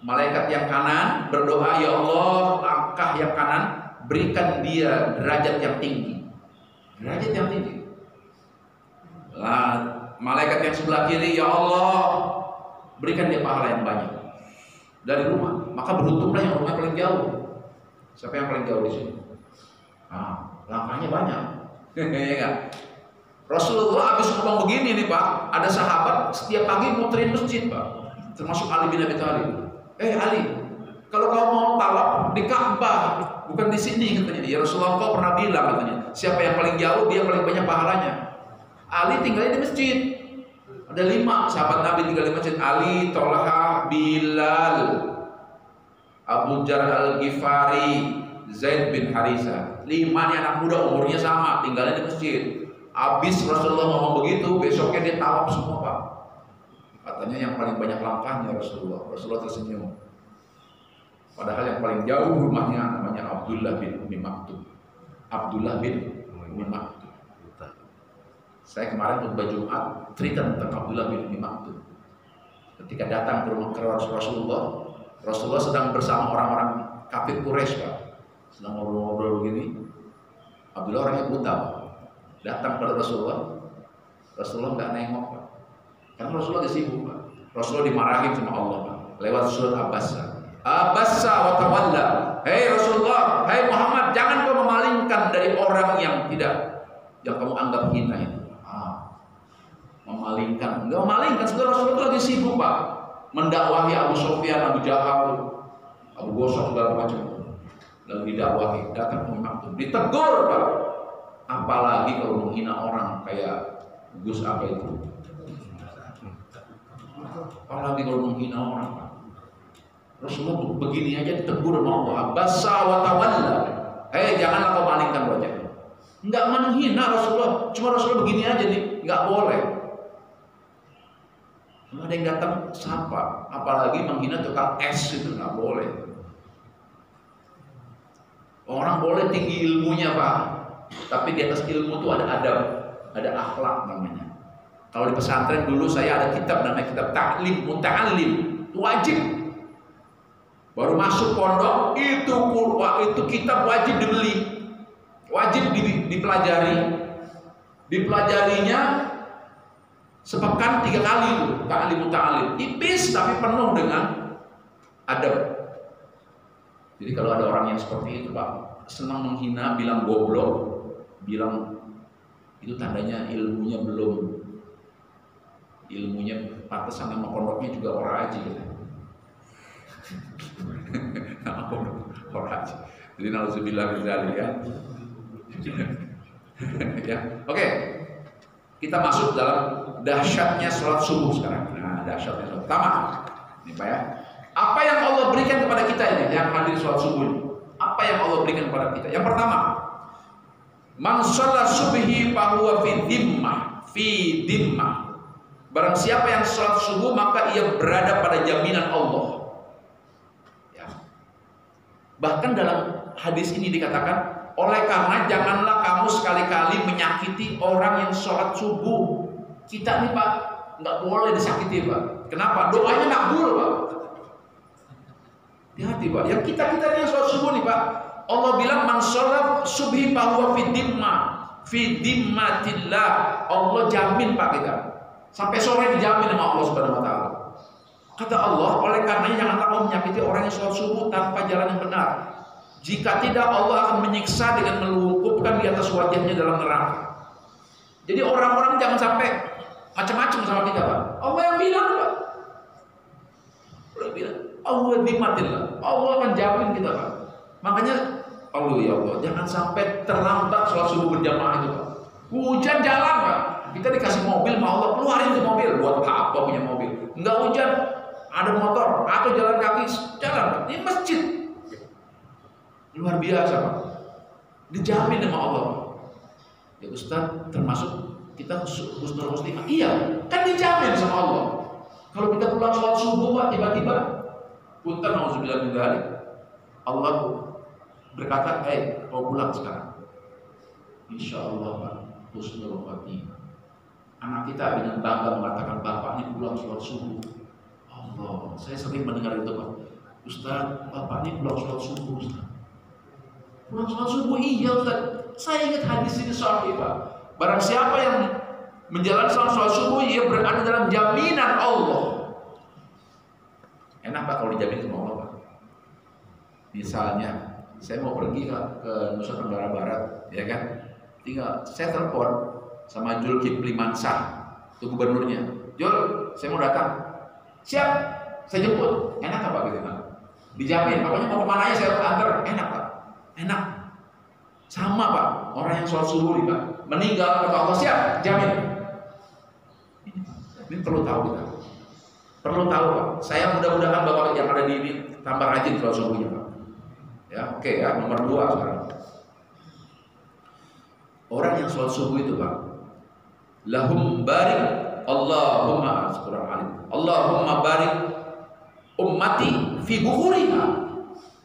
Malaikat yang kanan berdoa, ya Allah, langkah yang kanan berikan dia derajat yang tinggi. Derajat yang tinggi. Malaikat yang sebelah kiri, ya Allah, berikan dia pahala yang banyak. Dari rumah. maka beruntunglah yang rumahnya paling jauh. Siapa yang paling jauh di sini? Langkahnya banyak. Ya enggak? Rasulullah habis ngomong begini nih Pak, ada sahabat setiap pagi muterin masjid Pak, termasuk Ali bin Abi Thalib. Ali, kalau kau mau tawaf di Ka'bah, bukan di sini katanya. Ya Rasulullah, kau pernah bilang katanya, siapa yang paling jauh dia paling banyak pahalanya. Ali tinggalnya di masjid. Ada 5 sahabat Nabi tinggal di masjid. Ali, Tolha, Bilal, Abu Jar al-Ghifari, Zaid bin Harisa. 5 nih anak muda umurnya sama, tinggalnya di masjid. Habis Rasulullah ngomong begitu, besoknya dia tawaf semua Pak. Katanya yang paling banyak langkahnya Rasulullah. Rasulullah tersenyum. Padahal yang paling jauh rumahnya namanya Abdullah bin Umi Maktum. Abdullah bin Umi Maktum. Saya kemarin khutbah Jumat cerita tentang Abdullah bin Umi Maktum. Ketika datang ke rumah Rasulullah, Rasulullah sedang bersama orang-orang kafir Quraisy Pak. Sedang ngobrol-ngobrol begini. Abdullah orangnya buta Pak. Datang pada Rasulullah nggak nengok Pak. Karena Rasulullah sibuk Pak. Rasulullah dimarahin sama Allah Pak. Lewat surat Abassa wa tawalla. Hei Rasulullah, hei Muhammad, jangan kau memalingkan dari orang yang kamu anggap hina itu. Memalingkan, enggak memalingkan. Sebenarnya Rasulullah lagi sibuk Pak, mendakwahi Abu Sufyan, Abu Jahal, Abu Gosok segala macam. Lalu didakwahi, datang Muhammad, ditegur Pak. Apalagi kalau menghina orang kayak Gus apa itu. Apalagi kalau menghina orang Pak. Rasulullah begini aja ditegur sama Allah. Basa wa tawalla. Janganlah kau malingkan wajahnya. Enggak menghina Rasulullah, cuma Rasulullah begini aja nih, enggak boleh. Ada yang datang sapa, apalagi menghina tukang es itu enggak boleh. Orang boleh tinggi ilmunya Pak, tapi di atas ilmu itu ada adab, ada akhlak namanya. Kalau di pesantren dulu saya ada kitab namanya kitab Ta'lim Muta'allim, itu wajib. Baru masuk pondok itu kitab wajib dibeli, wajib dipelajari. Dipelajarinya sepekan 3 kali itu Ta'lim Muta'allim, tipis tapi penuh dengan adab. Jadi kalau ada orang yang seperti itu Pak, senang menghina, bilang goblok, bilang itu tandanya ilmunya belum, ilmunya pantesan sama pondoknya juga orang haji gitu. Orang haji. Jadi nauzubillah min dzalik ya. Ya. Oke. Kita masuk dalam dahsyatnya sholat subuh sekarang. Nah, dahsyatnya sholat. Pertama, ini Pak ya. Apa yang Allah berikan kepada kita ini yang hadir sholat subuh ini? Apa yang Allah berikan kepada kita? Yang pertama, man shalla subhi fa huwa fi dhimmah. Barang siapa yang sholat subuh maka ia berada pada jaminan Allah. Ya. Bahkan dalam hadis ini dikatakan, oleh karena janganlah kamu sekali-kali menyakiti orang yang sholat subuh. Kita nih Pak nggak boleh disakiti Pak. Kenapa? Doanya makbul Pak. Hati-hati Pak. Yang kita yang sholat subuh nih Pak, Allah bilang man sholat subhi fa huwa fi dhimmatillah. Allah jamin Pak kita. Sampai sore dijamin sama Allah Subhanahu wa taala. Kata Allah, oleh karenanya janganlah kamu menyakiti orang yang sholat subuh tanpa jalan yang benar. Jika tidak, Allah akan menyiksa dengan melungkupkan di atas wajahnya dalam neraka. Jadi orang-orang jangan sampai macam-macam sama kita Pak. Allah yang bilang Pak. Allah bilang, Allah dimatillah. Allah akan jamin kita Pak. Makanya Allah ya Allah, jangan sampai terlambat sholat subuh berjamaah itu Pak. Hujan jalan Pak. Kita dikasih mobil sama Allah, keluarin itu mobil. Buat apa punya mobil? Enggak hujan, ada motor atau jalan kaki, jalan. Ini masjid. Luar biasa Pak. Dijamin sama Allah. Ya Ustaz, termasuk kita husnul muslimah. Iya, kan dijamin sama Allah. Kalau kita pulang sholat subuh Pak, tiba-tiba punten nauzubillah min dzalik. Allah berkata, kau pulang sekarang. Insya Allah Pak, husnul khatimah. Anak kita dengan bangga mengatakan, bapak ini pulang sholat subuh. Allah, saya sering mendengar itu Pak. Ustaz, bapak ini pulang sholat subuh Ustaz. Pulang sholat subuh, iya Ustaz. Saya ingat hadis ini sahih Pak. Barang siapa yang menjalankan sholat subuh, ia berada dalam jaminan Allah. Enak Pak kalau dijamin sama Allah Pak. Misalnya, saya mau pergi ke Nusa Tenggara Barat, ya kan? Tinggal saya telepon sama Zulkifli Mansah, itu gubernurnya. Jul, saya mau datang. Siap, saya jemput. Enak apa gitu kan? Dijamin, pokoknya mau kemana aja saya antar. Enak Pak, enak. Sama Pak, orang yang sholat subuh nih Pak, meninggal kata Allah siap, jamin. Ini perlu tahu kita. Perlu tahu Pak. Saya mudah-mudahan Bapak yang ada di ini tambah rajin sholat subuhnya Pak. Ya, oke ya, nomor 2 sekarang. Orang yang sholat subuh itu Pak, lahum barik Allahumma Allahumma barik ummati fi bukhuriha.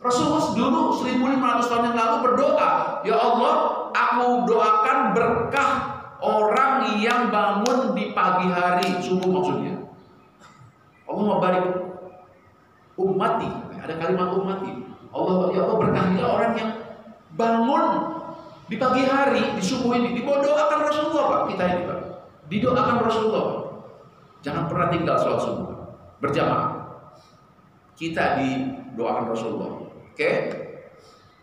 Rasulullah dulu 1500 tahun yang lalu berdoa, ya Allah, aku doakan berkah orang yang bangun di pagi hari subuh maksudnya. Allahumma barik ummati, ada kalimat ummati. Allah, ya Allah, berkahilah orang yang bangun di pagi hari di subuh ini. Didoakan Rasulullah Pak, kita ini Pak. Didoakan Rasulullah. Jangan pernah tinggal sholat subuh berjamaah. Kita didoakan Rasulullah. Oke?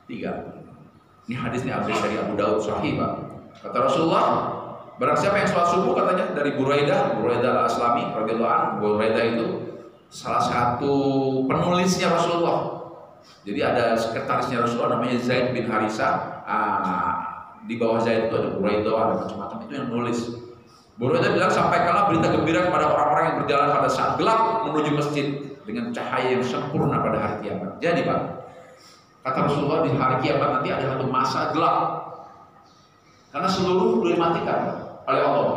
3. Ini hadisnya dari Abu Daud sahih Pak. Kata Rasulullah, barang siapa yang sholat subuh katanya dari Buraidah al-Aslami radhiyallahu anhu. Buraidah itu salah satu penulisnya Rasulullah. Jadi ada sekretarisnya Rasulullah namanya Zaid bin Harisah. Di bawah Zaid itu ada Buraidah, ada macam-macam, itu yang nulis. Buraidah bilang, sampaikanlah berita gembira kepada orang-orang yang berjalan pada saat gelap menuju masjid dengan cahaya yang sempurna pada hari kiamat. Jadi Pak, kata Rasulullah, di hari kiamat nanti ada satu masa gelap. Karena seluruh sudah dimatikan oleh Allah.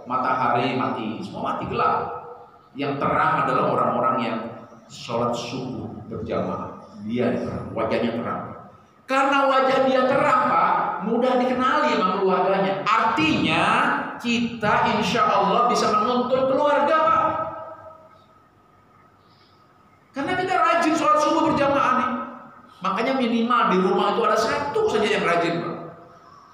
Matahari mati, semua mati gelap. Yang terang adalah orang-orang yang sholat subuh berjamaah. Dia terang, wajahnya terang. Karena wajah dia terang Pak, mudah dikenali sama keluarganya. Artinya kita insya Allah bisa menuntun keluarga Pak. Karena kita rajin sholat subuh berjamaah nih. Makanya minimal di rumah itu ada satu saja yang rajin Pak.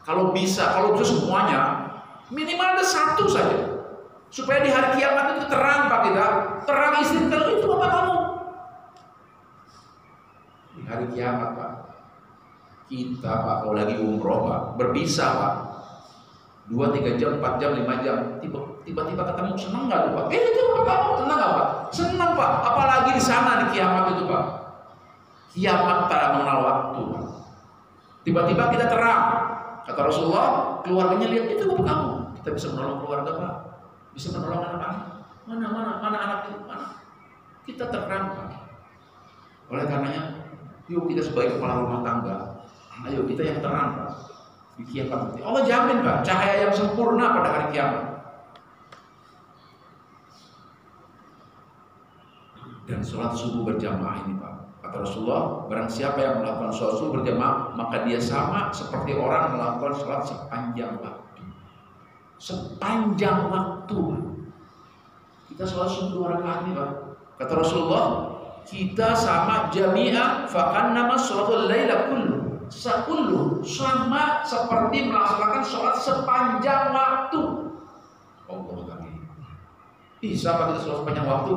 Kalau bisa semuanya, minimal ada satu saja. Supaya di hari kiamat itu terang Pak kita. Terang istri kita, itu bapak kamu. Di hari kiamat Pak, kita Pak kalau lagi umroh Pak, berbisa Pak, 2-3 jam, 4 jam, 5 jam, tiba-tiba ketemu, senang nggak tuh Pak? Itu Pak, kamu senang nggak Pak? Senang Pak, apalagi di sana di kiamat itu Pak. Kiamat tak mengenal waktu Pak. Tiba-tiba kita terang, kata Rasulullah, keluarganya lihat itu Bapak kamu. Kita bisa menolong keluarga Pak, bisa menolong anak-anak. Mana anak itu mana? Kita terang Pak. Oleh karenanya, yuk kita sebagai kepala rumah tangga, ayo kita yang terang Pak di kiamat nanti. Allah jamin Pak cahaya yang sempurna pada hari kiamat. Dan sholat subuh berjamaah ini Pak, kata Rasulullah, barang siapa yang melakukan sholat subuh berjamaah, maka dia sama seperti orang melakukan sholat sepanjang waktu. Sepanjang waktu. Kita sholat subuh 2 rakaat ini Pak, kata Rasulullah, kita sama jami'ah fakannama sholatul laila kullu sama seperti melaksanakan sholat sepanjang waktu. Allah kami bisa Pak kita sholat sepanjang waktu.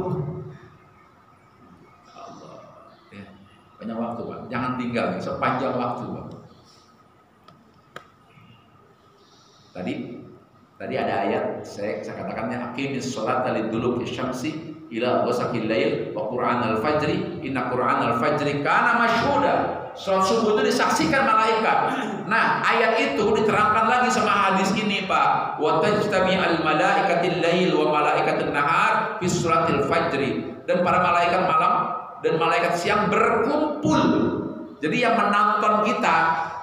Allah ya, panjang waktu Pak, jangan tinggal sepanjang waktu Pak. Tadi ada ayat saya katakannya aqimis sholata liduluki syamsi ila ghasaqil lail wa qur'anal fajri inna qur'anal fajri kana masyhuda. Salat subuh itu disaksikan malaikat. Nah, ayat itu diterangkan lagi sama hadis ini Pak. Wa tajtami'al malaikatil lail wa malaikatun nahar fi salatil fajri. Dan para malaikat malam dan malaikat siang berkumpul. Jadi yang menonton kita,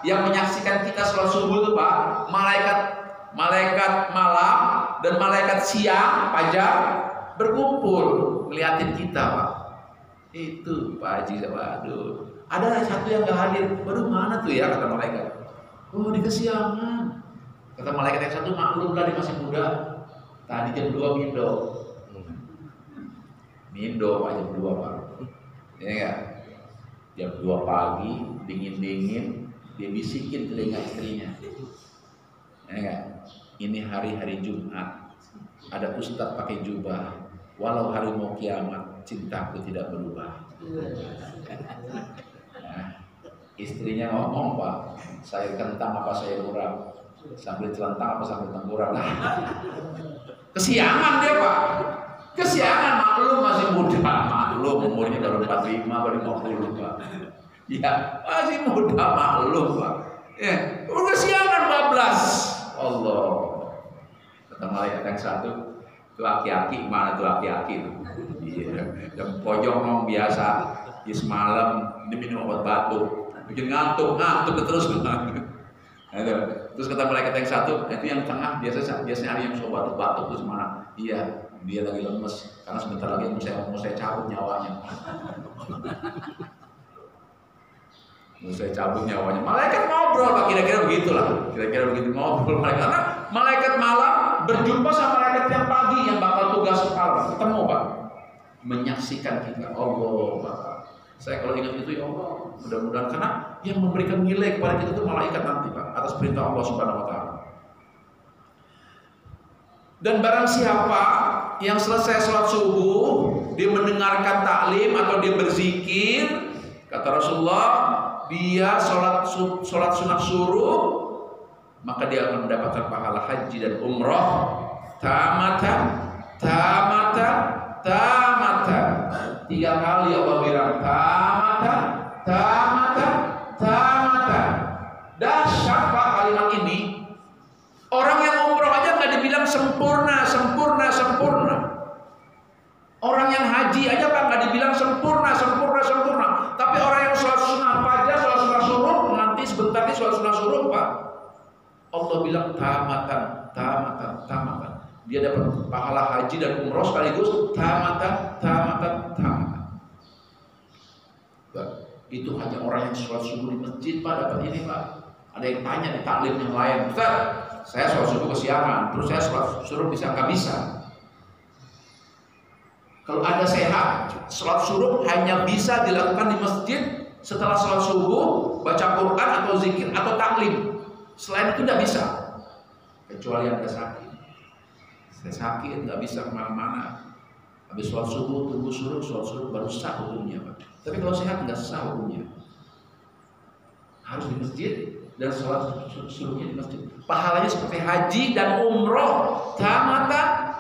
yang menyaksikan kita salat subuh itu Pak, malaikat malam dan malaikat siang fajar berkumpul ngeliatin kita Pak. Itu Pak Haji, waduh, ada satu yang gak hadir. Waduh, mana tuh ya, kata malaikat. Oh, di kesiangan. Kata malaikat yang satu, maklum lah dia masih muda. Tadi jam 2 mindo Pak, jam 2 Pak. Ya enggak? Jam 2 pagi, dingin-dingin, dia bisikin telinga istrinya. Ya enggak? Ini hari-hari Jumat, ada ustadz pakai jubah. Walau hari mau kiamat, cintaku tidak berubah. Nah, Istrinya ngomong, Pak, sayur kentang apa sayur urap? Sambil celentang apa sambil tengkurap? Kesiangan dia, Pak. Kesiangan, maklum masih muda, maklum umurnya baru 45 baru 50, Pak. Ya, masih muda, maklum, Pak. Ya, kesiangan bablas. Allah. Kata malaikat yang satu, itu aki-aki, mana tuh aki-aki itu? Iya, yang pojok ngomong biasa, di semalam ini minum obat batuk, bikin ngantuk terus. Terus kata malaikat yang satu, itu yang tengah biasanya ada yang suka batuk terus mana? Iya, dia lagi lemes karena sebentar lagi mau saya cabut nyawanya. Mau saya cabut nyawanya. Malaikat ngobrol, Pak, kira-kira begitulah. Kira-kira begitu ngobrol malaikat. Karena malaikat malam berjumpa sama malaikat yang pagi yang bakal tugas malam. Ketemu, Pak. Menyaksikan kita. Allah, Pak. Saya kalau ingat itu, ya Allah, mudah-mudahan karena yang memberikan nilai kepada kita itu malaikat nanti, Pak, atas perintah Allah Subhanahu wa taala. Dan barang siapa yang selesai sholat subuh, dia mendengarkan taklim atau dia berzikir, kata Rasulullah, dia sholat sunat suruh, maka dia akan mendapatkan pahala haji dan umroh tamatan. 3 kali Allah bilang tamatan. Dahsyat, Pak, kalimat ini. Orang yang umroh aja nggak dibilang sempurna. Orang yang haji aja, Pak, nggak dibilang sempurna. Tapi orang yang sholat sunnah fajar, sholat sunnah suruh, nanti sebentar nih sholat sunnah suruh, Pak, Allah bilang tamatan. Dia dapat pahala haji dan umroh sekaligus tamatan. Itu hanya orang yang sholat subuh di masjid, Pak, dapat ini, Pak. Ada yang tanya di taklim yang lain, Ustaz, saya sholat subuh kesiangan, terus saya sholat suruh bisa nggak bisa? Kalau Anda sehat, sholat suruh hanya bisa dilakukan di masjid setelah sholat subuh, baca Quran atau zikir atau taklim. Selain itu tidak bisa, kecuali Anda sakit. Saya sakit, nggak bisa kemana-mana. Habis sholat subuh, tunggu sholat suruh baru sah hukumnya, Pak. Tapi kalau sehat nggak sah hukumnya. Harus di masjid dan sholat suruhnya di masjid. Pahalanya seperti haji dan umroh, tamatan.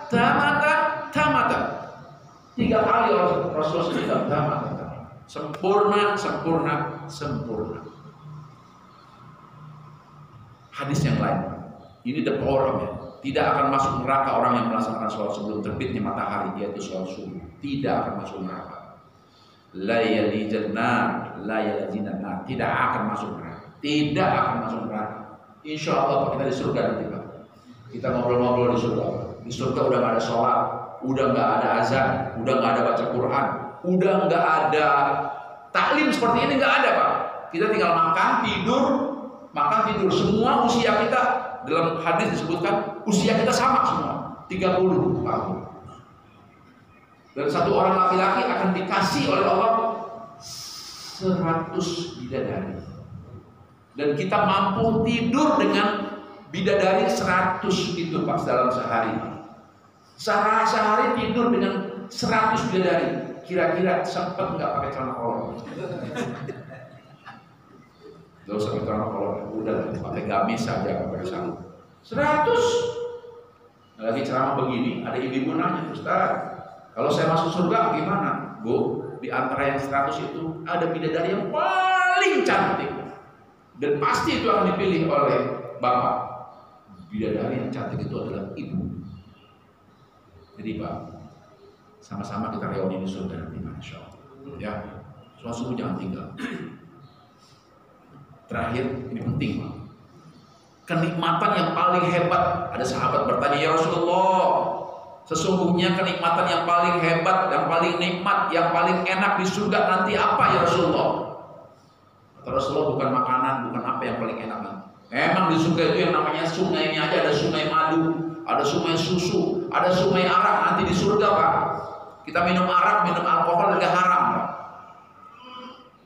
3 kali Rasulullah bilang tamatan. Sempurna. Hadis yang lain, ini the power ya. Tidak akan masuk neraka orang yang melaksanakan sholat sebelum terbitnya matahari, yaitu sholat subuh. Tidak akan masuk neraka. La yalijanna, tidak akan masuk neraka. Insya Allah, Pak, kita di surga nanti, Pak. Kita ngobrol-ngobrol di surga. Di surga udah nggak ada sholat, udah nggak ada azan, udah nggak ada baca Quran, udah nggak ada taklim seperti ini, nggak ada, Pak. Kita tinggal makan, tidur. Semua usia kita, dalam hadis disebutkan usia kita sama semua, 30 tahun. Dan satu orang laki-laki akan dikasih oleh Allah 100 bidadari. Dan kita mampu tidur dengan bidadari 100 itu, Pak, dalam sehari. Sehari tidur dengan 100 bidadari. Kira-kira sempat nggak pakai celana kolor? Gak usah pakai celana kolor, udah pakai gamis saja, pakai sarung. 100. Lagi ceramah begini, ada ibu-ibu nanya, Ustaz, kalau saya masuk surga gimana? Bu, di antara yang 100 itu ada bidadari yang paling cantik, dan pasti itu akan dipilih oleh Bapak. Bidadari yang cantik itu adalah ibu. Jadi, Pak, sama-sama kita reuni di surga nanti, Masya Allah. Ya, sholat subuh jangan tinggal. Terakhir, ini penting, Pak. Kenikmatan yang paling hebat, ada sahabat bertanya, ya Rasulullah, sesungguhnya kenikmatan yang paling hebat, yang paling nikmat, yang paling enak di surga nanti apa ya Rasulullah? Kata Rasulullah, bukan makanan, bukan apa yang paling enak. Memang di surga itu yang namanya sungainya aja, ada sungai madu, ada sungai susu, ada sungai arak nanti di surga, Pak. Kita minum arak, minum alkohol juga haram, Pak.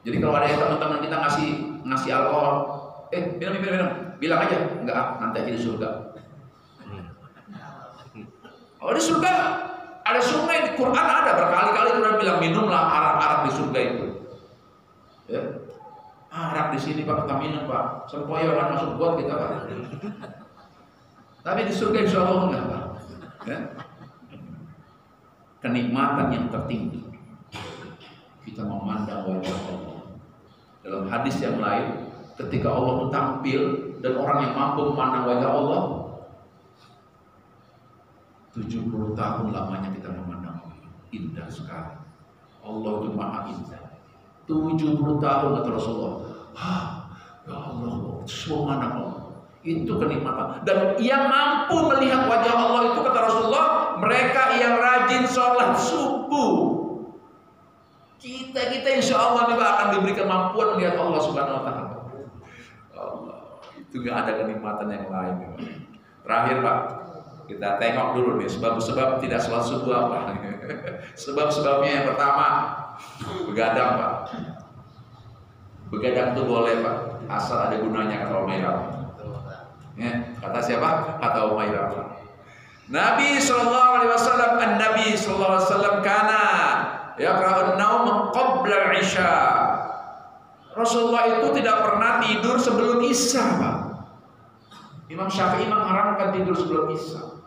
Jadi kalau ada yang teman-teman kita ngasih alkohol, minum, bilang aja, enggak, nanti aja di surga. Oh, di surga ada sungai, di Quran ada berkali-kali Quran bilang minumlah arak-arak di surga itu. Ya. Harap di sini Pak, kita minum Pak. Sempoyongan masuk got kita Pak. Tapi di surga insya Allah enggak Pak. Ya? Kenikmatan yang tertinggi kita memandang wajah Allah. Dalam hadis yang lain, ketika Allah itu tampil dan orang yang mampu memandang wajah Allah, 70 tahun lamanya kita memandang Allah. Indah sekali. Allah itu maha indah. 70 tahun kata Rasulullah. Ya Allah, semua memandang Allah. Itu kenikmatan. Dan yang mampu melihat wajah Allah itu kata Rasulullah, mereka yang rajin sholat subuh. Kita insya Allah juga akan diberi kemampuan melihat Allah Subhanahu Wa Taala. Allah, itu nggak ada kenikmatan yang lain. Terakhir Pak, kita tengok dulu nih sebab-sebab tidak sholat subuh apa. Sebab-sebabnya yang pertama, begadang Pak. Begadang itu boleh Pak, asal ada gunanya kata Umairah. Ya, kata siapa? Kata Umairah. Nabi Sallallahu Alaihi Wasallam, Nabi Sallallahu Alaihi Wasallam karena yaqra'un naum qabla al-isya. Rasulullah itu tidak pernah tidur sebelum isya, Pak. Imam Syafi'i mengharamkan tidur sebelum isya.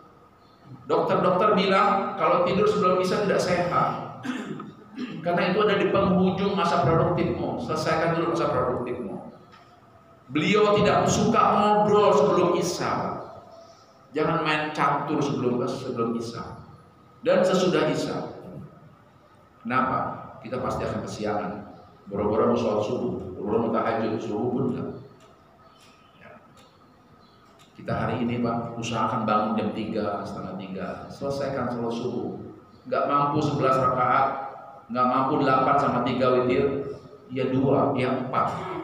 Dokter-dokter bilang kalau tidur sebelum isya tidak sehat. Karena itu ada di penghujung masa produktifmu. Selesaikan dulu masa produktifmu. Beliau tidak suka ngobrol sebelum isya. Jangan main catur sebelum isya. Dan sesudah isya. Kenapa? Kita pasti akan kesiangan. Boro-boro mau sholat subuh, boro-boro mau tahajud, subuh pun enggak. Ya. Kita hari ini Pak, usahakan bangun jam 3, setengah 3. Selesaikan sholat subuh. Enggak mampu 11 rakaat, enggak mampu 8 sama 3 witir, ya 2, ya 4.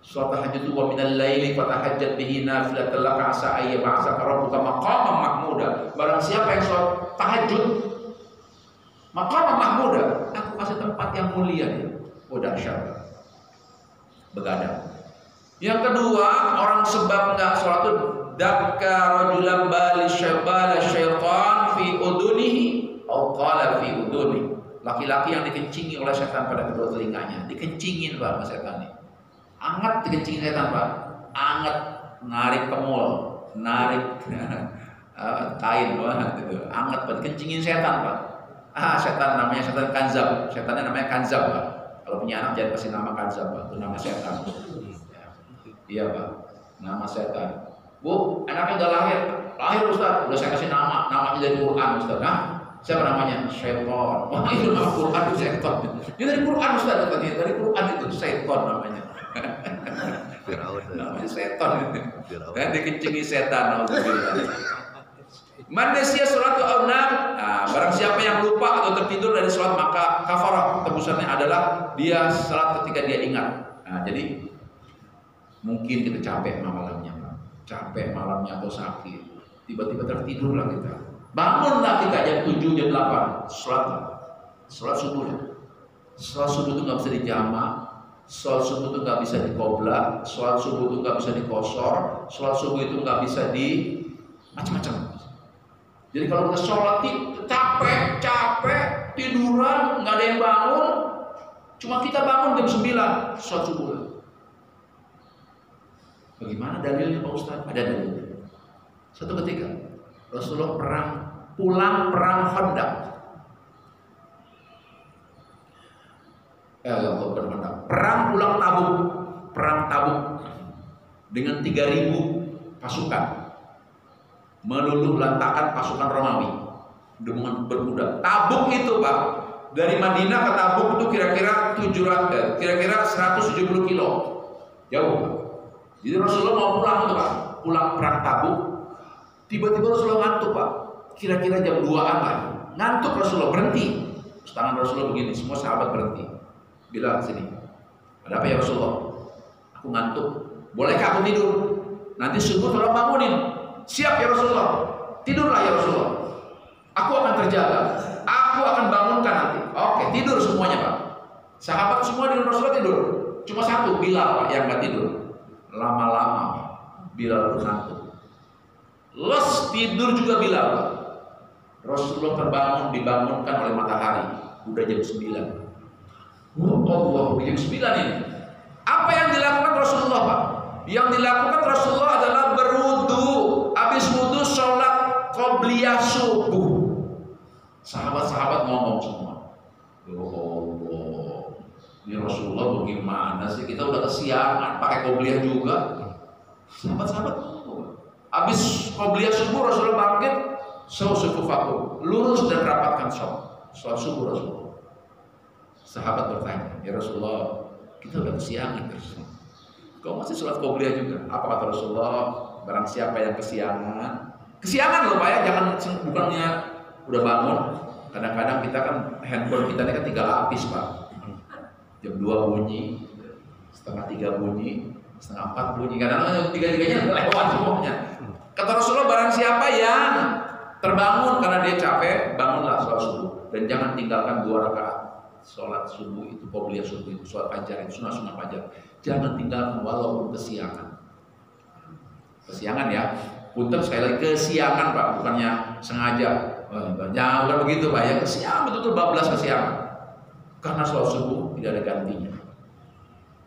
Sholat tahajud wa minal laili fatahajjat bihi nafilatan laka asa ayya ba'asaka rabbuka maqaman mahmuda. Barang siapa yang sholat tahajud maqaman mahmuda, aku kasih tempat yang mulia ya. Oh dahsyat. Begadang. Yang kedua, orang sebab enggak sholat itu dakka rajulan bali syabala syaitan fi udunihi atau qala fi uduni. Laki-laki yang dikencingi oleh setan pada kedua telinganya, dikencingin Pak sama setan ini. Anget dikencingin setan Pak. Anget, narik kemul, narik kain gitu. Anget Pak, dikencingin setan Pak. Setan namanya setan kanzab. Setannya namanya kanzab Pak. Kalau punya anak jangan kasih nama kanzab Pak. Itu nama setan. Iya Pak. Nama setan. Bu, anaknya udah lahir. Lahir Ustaz. Udah saya kasih nama. Namanya dari Quran Ustaz. Nah, siapa namanya? Syaitan. Wah itu nama Quran itu setan. Ini dari Quran Ustaz. Dari Quran itu setan namanya. Namanya setan itu. Dan dikencingi setan. Manusia sholat al-nam. Barang siapa yang lupa atau tertidur dari sholat maka kafarah tebusannya adalah dia sholat ketika dia ingat. Jadi mungkin kita capek malamnya, Pak. Capek malamnya atau sakit, tiba-tiba tertidurlah kita. Bangunlah kita jam 7 jam 8 sholat subuh. Sholat subuh itu nggak bisa dijamak. Sholat subuh itu nggak bisa dikoblak. Sholat subuh itu nggak bisa dikosor. Sholat subuh itu nggak bisa di macam-macam. Jadi kalau kita sholat capek, tiduran, nggak ada yang bangun, cuma kita bangun jam 9, sholat subuh. Bagaimana dalilnya Pak Ustaz? Ada dalilnya. Suatu ketika Rasulullah pulang perang Khandaq. Perang Tabuk dengan 3.000 pasukan. Meluluh lantakan pasukan Romawi dengan berkuda. Tabuk itu Pak, dari Madinah ke Tabuk itu kira-kira 170 kilo jauh Pak. Jadi Rasulullah mau pulang tuh Pak, pulang perang Tabuk. Tiba-tiba Rasulullah ngantuk Pak, kira-kira jam 2-an lah. Ngantuk Rasulullah, berhenti. Terus tangan Rasulullah begini, semua sahabat berhenti. Bilang sini, ada apa ya Rasulullah? Aku ngantuk, bolehkah aku tidur? Nanti subuh tolong bangunin. Siap ya Rasulullah. Tidurlah ya Rasulullah. Aku akan terjaga. Aku akan bangunkan nanti. Oke, tidur semuanya Pak. Sahabat semua di Rasulullah tidur. Cuma satu Bilal Pak yang nggak tidur. Lama-lama Bilal pun ngantuk. Les tidur juga Bilal Pak. Rasulullah terbangun, dibangunkan oleh matahari. Udah jam 9. Allah, jam 9 ini. Apa yang dilakukan Yang dilakukan Rasulullah adalah berwudu. Habis wudu sholat qobliyah subuh. Sahabat-sahabat ngomong semua, ya Allah, ini Rasulullah bagaimana sih, kita udah kesiangan pakai qobliyah juga. Sahabat-sahabat habis qobliyah subuh Rasulullah bangkit, sufufakum, lurus dan rapatkan sholat subuh Rasulullah. Sahabat bertanya, ya Rasulullah, kita udah kesiangan terus, kau masih sholat qobliyah juga? Apa kata Rasulullah? Barang siapa yang kesiangan loh Pak ya, jangan bukannya udah bangun. Kadang-kadang kita kan handphone kita ini kan 3 lapis Pak. Jam 2 bunyi, setengah 3 bunyi, setengah 4 bunyi. Kadang-kadang 3-3-nya lewat semuanya. Kata Rasulullah, barang siapa yang terbangun karena dia capek, bangunlah sholat subuh dan jangan tinggalkan 2 rakaat. Sholat subuh itu qobliyah subuh itu, sholat fajar itu sunnah fajar. Jangan tinggalkan walaupun kesiangan. Kesiangan ya. Punten sekali lagi, kesiangan Pak, bukannya sengaja. Jangan bukan begitu Pak ya, kesiangan betul-betul bablas kesiangan. Karena sholat subuh tidak ada gantinya.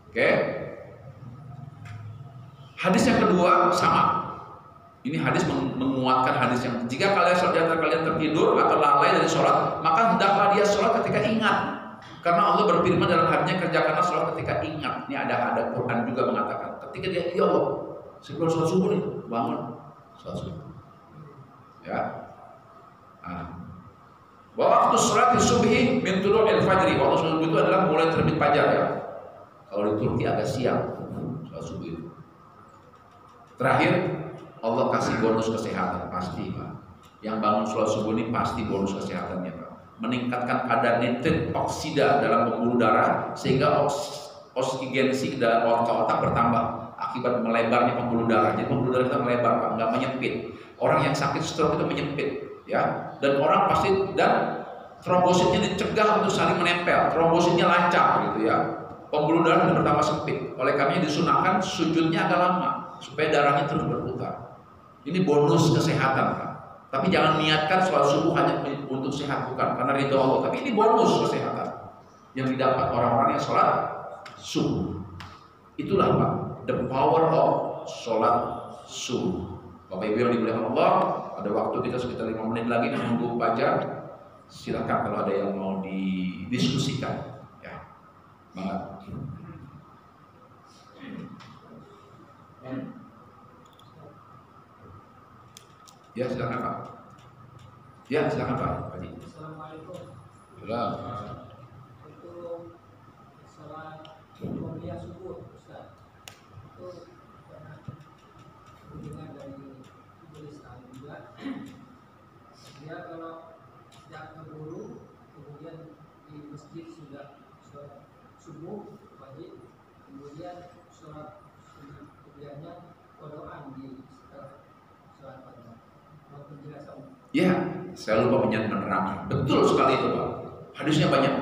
Oke. Hadis yang kedua sama. Ini hadis menguatkan hadis yang jika kalian tertidur atau lalai dari sholat, maka hendaklah dia sholat ketika ingat. Karena Allah berfirman dalam hadisnya, kerjakanlah sholat ketika ingat. Ini ada Quran juga mengatakan, ketika dia, ya Allah, sebelum sholat subuh nih, bangun sholat subuh. Ya. Waktu sholat subhi min tulu'il fajri. Waktu sholat subuh itu adalah mulai terbit fajar ya. Kalau di Turki agak siang sholat subuh itu. Terakhir, Allah kasih bonus kesehatan pasti Pak. Yang bangun sholat subuh ini pasti bonus kesehatannya Pak. Meningkatkan kadar nitrit oksida dalam pembuluh darah sehingga oksigensi dalam otak bertambah akibat melebarnya pembuluh darah. Jadi pembuluh darah kita melebar Pak, nggak menyempit. Orang yang sakit stroke itu menyempit ya. Dan orang pasti, dan trombositnya dicegah untuk saling menempel, trombositnya lancar gitu ya. Pembuluh darah bertambah sempit. Oleh karena disunahkan sujudnya agak lama supaya darahnya terus berputar. Ini bonus kesehatan Pak. Tapi jangan niatkan sholat subuh hanya untuk sehat, bukan, karena ridho Allah. Tapi ini bonus kesehatan yang didapat orang-orang yang sholat subuh. Itulah Pak, the power of sholat subuh. Bapak Ibu yang dimuliakan Allah, ada waktu kita sekitar 5 menit lagi menunggu fajar. Silakan kalau ada yang mau didiskusikan. Ya, banget. Ya silakan Pak. Ya silakan Pak. Assalamualaikum. Untuk salat qobliyah subuh Ustaz. Itu hubungan dari Iblis juga. Dia kalau sejak keburu kemudian di masjid sudah sholat subuh wajib, kemudian sholat sunnah qobliyahnya qodaan di setelah sholat fajar. Ya, saya lupa menerangkan. Betul sekali itu Pak. Hadisnya banyak.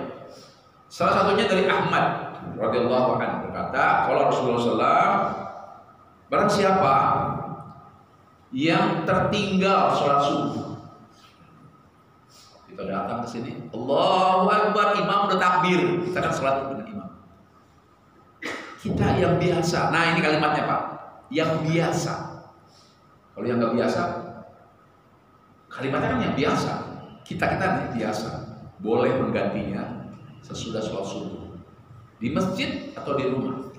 Salah satunya dari Ahmad radhiyallahu anhu berkata, kalau Rasulullah SAW, barang siapa yang tertinggal sholat subuh, kita datang ke sini, Allahu Akbar, imam udah takbir, kita kan sholat dengan imam. Kita yang biasa. Nah ini kalimatnya Pak, yang biasa. Kalau yang nggak biasa, kalimatnya kan yang biasa. Kita nih biasa. Boleh menggantinya sesudah sholat subuh di masjid atau di rumah.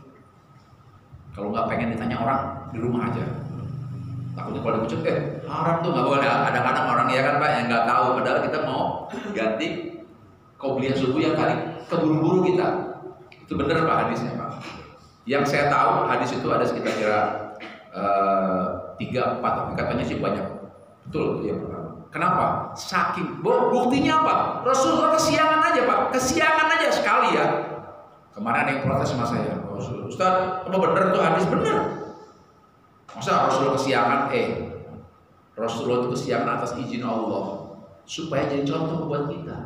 Kalau nggak pengen ditanya orang, di rumah aja. Takutnya kalau dipucuk, haram tuh nggak boleh. Kadang-kadang orang ya kan Pak yang nggak tahu, padahal kita mau ganti qobliyah subuh yang tadi keburu-buru kita. Itu benar Pak hadisnya Pak. Yang saya tahu hadis itu ada sekitar kira 3-4, tapi katanya sih banyak. Betul yang pertama. Kenapa? Saking buktinya apa? Rasulullah kesiangan aja Pak, kesiangan aja sekali ya. Kemarin ada yang protes sama saya, Ustaz, apa benar tuh hadis? Benar. Masa Rasulullah kesiangan? Rasulullah itu kesiangan atas izin Allah supaya jadi contoh buat kita.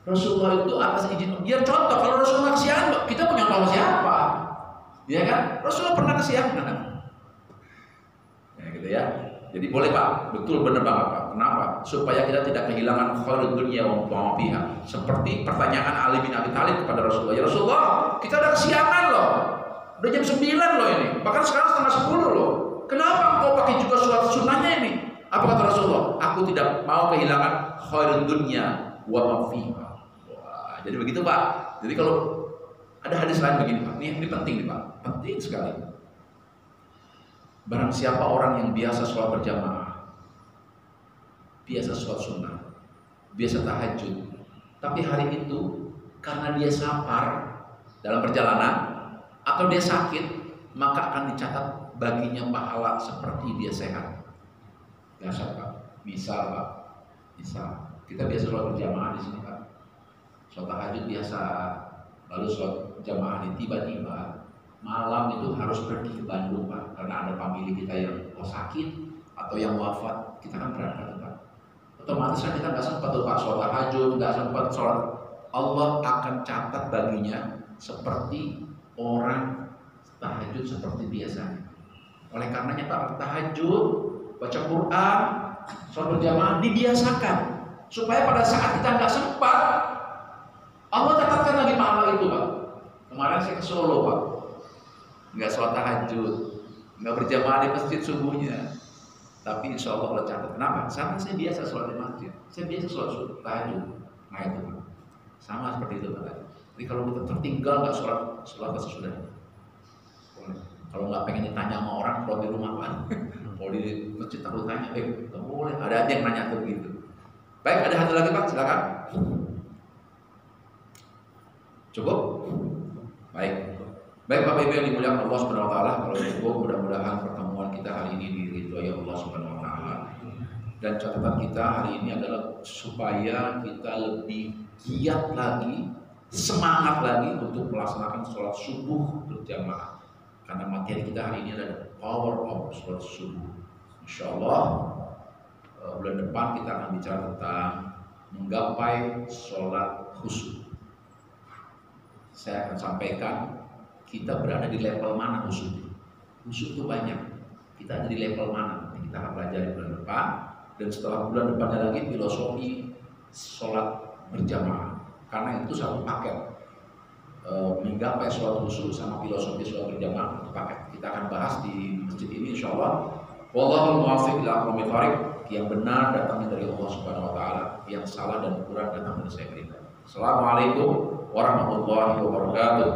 Rasulullah itu atas izin, dia contoh. Kalau Rasulullah kesiangan, kita punya contoh siapa? Ya kan? Rasulullah pernah kesiangan. Ya gitu ya. Jadi boleh Pak, betul benar banget Pak. Kenapa? Supaya kita tidak kehilangan khairud dunya wa ma fiha. Seperti pertanyaan Ali bin Abi Thalib kepada Rasulullah. Ya Rasulullah, kita ada kesiangan loh. Udah jam 9 loh ini. Bahkan sekarang setengah 10 loh. Kenapa engkau pakai juga sholat sunnahnya ini? Apa kata Rasulullah? Aku tidak mau kehilangan khairud dunya wa ma fiha. Wah, jadi begitu Pak. Jadi kalau ada hadis lain begini Pak. Ini penting nih Pak. Penting sekali. Barang siapa orang yang biasa sholat berjamaah, biasa sholat sunnah, biasa tahajud, tapi hari itu karena dia sapar dalam perjalanan atau dia sakit, maka akan dicatat baginya pahala seperti dia sehat. Biasa Pak. Misal Pak, misal kita biasa sholat berjamaah di sini Pak, sholat tahajud biasa, lalu sholat jamaah ini tiba-tiba malam itu harus pergi ke Bandung Pak, karena ada famili kita yang sakit atau yang wafat, kita kan berangkat Pak. Otomatis kan kita nggak sempat tuh Pak sholat tahajud, nggak sempat sholat. Allah akan catat baginya seperti orang tahajud seperti biasanya. Oleh karenanya Pak, tahajud, baca Quran, sholat berjamaah dibiasakan supaya pada saat kita nggak sempat, Allah catatkan lagi pahala itu Pak. Kemarin saya ke Solo Pak, nggak sholat tahajud, nggak berjamaah di masjid subuhnya, tapi insya Allah Allah catat. Kenapa? Karena saya biasa sholat di masjid, saya biasa sholat tahajud. Nah itu Pak, sama seperti itu Pak. Jadi kalau kita tertinggal nggak sholat sesudah. Kalau nggak pengen ditanya sama orang, kalau di rumah Pak, kalau di masjid takut tanya, nggak boleh. Ada aja yang nanya tuh begitu. Baik, ada satu lagi Pak, silakan. Cukup? Baik. Baik Bapak Ibu yang dimuliakan Allah Subhanahu wa taala, kalau cukup mudah-mudahan pertemuan kita hari ini diridhoi Allah Subhanahu wa taala. Dan catatan kita hari ini adalah supaya kita lebih giat lagi, semangat lagi untuk melaksanakan sholat subuh berjamaah. Karena materi kita hari ini adalah power of sholat subuh. Insya Allah bulan depan kita akan bicara tentang menggapai sholat khusyuk. Saya akan sampaikan kita berada di level mana khusyuk. Khusyuk itu banyak. Kita ada di level mana? Nanti kita akan pelajari bulan depan. Dan setelah bulan depannya lagi filosofi sholat berjamaah. Karena itu satu paket. Menggapai sholat khusyuk sama filosofi sholat berjamaah satu paket. Kita akan bahas di masjid ini insya Allah. Wallahul muwaffiq ila aqwamit thoriq. Yang benar datangnya dari Allah Subhanahu wa taala, yang salah dan kurang datang dari saya pribadi. Assalamualaikum warahmatullahi wabarakatuh.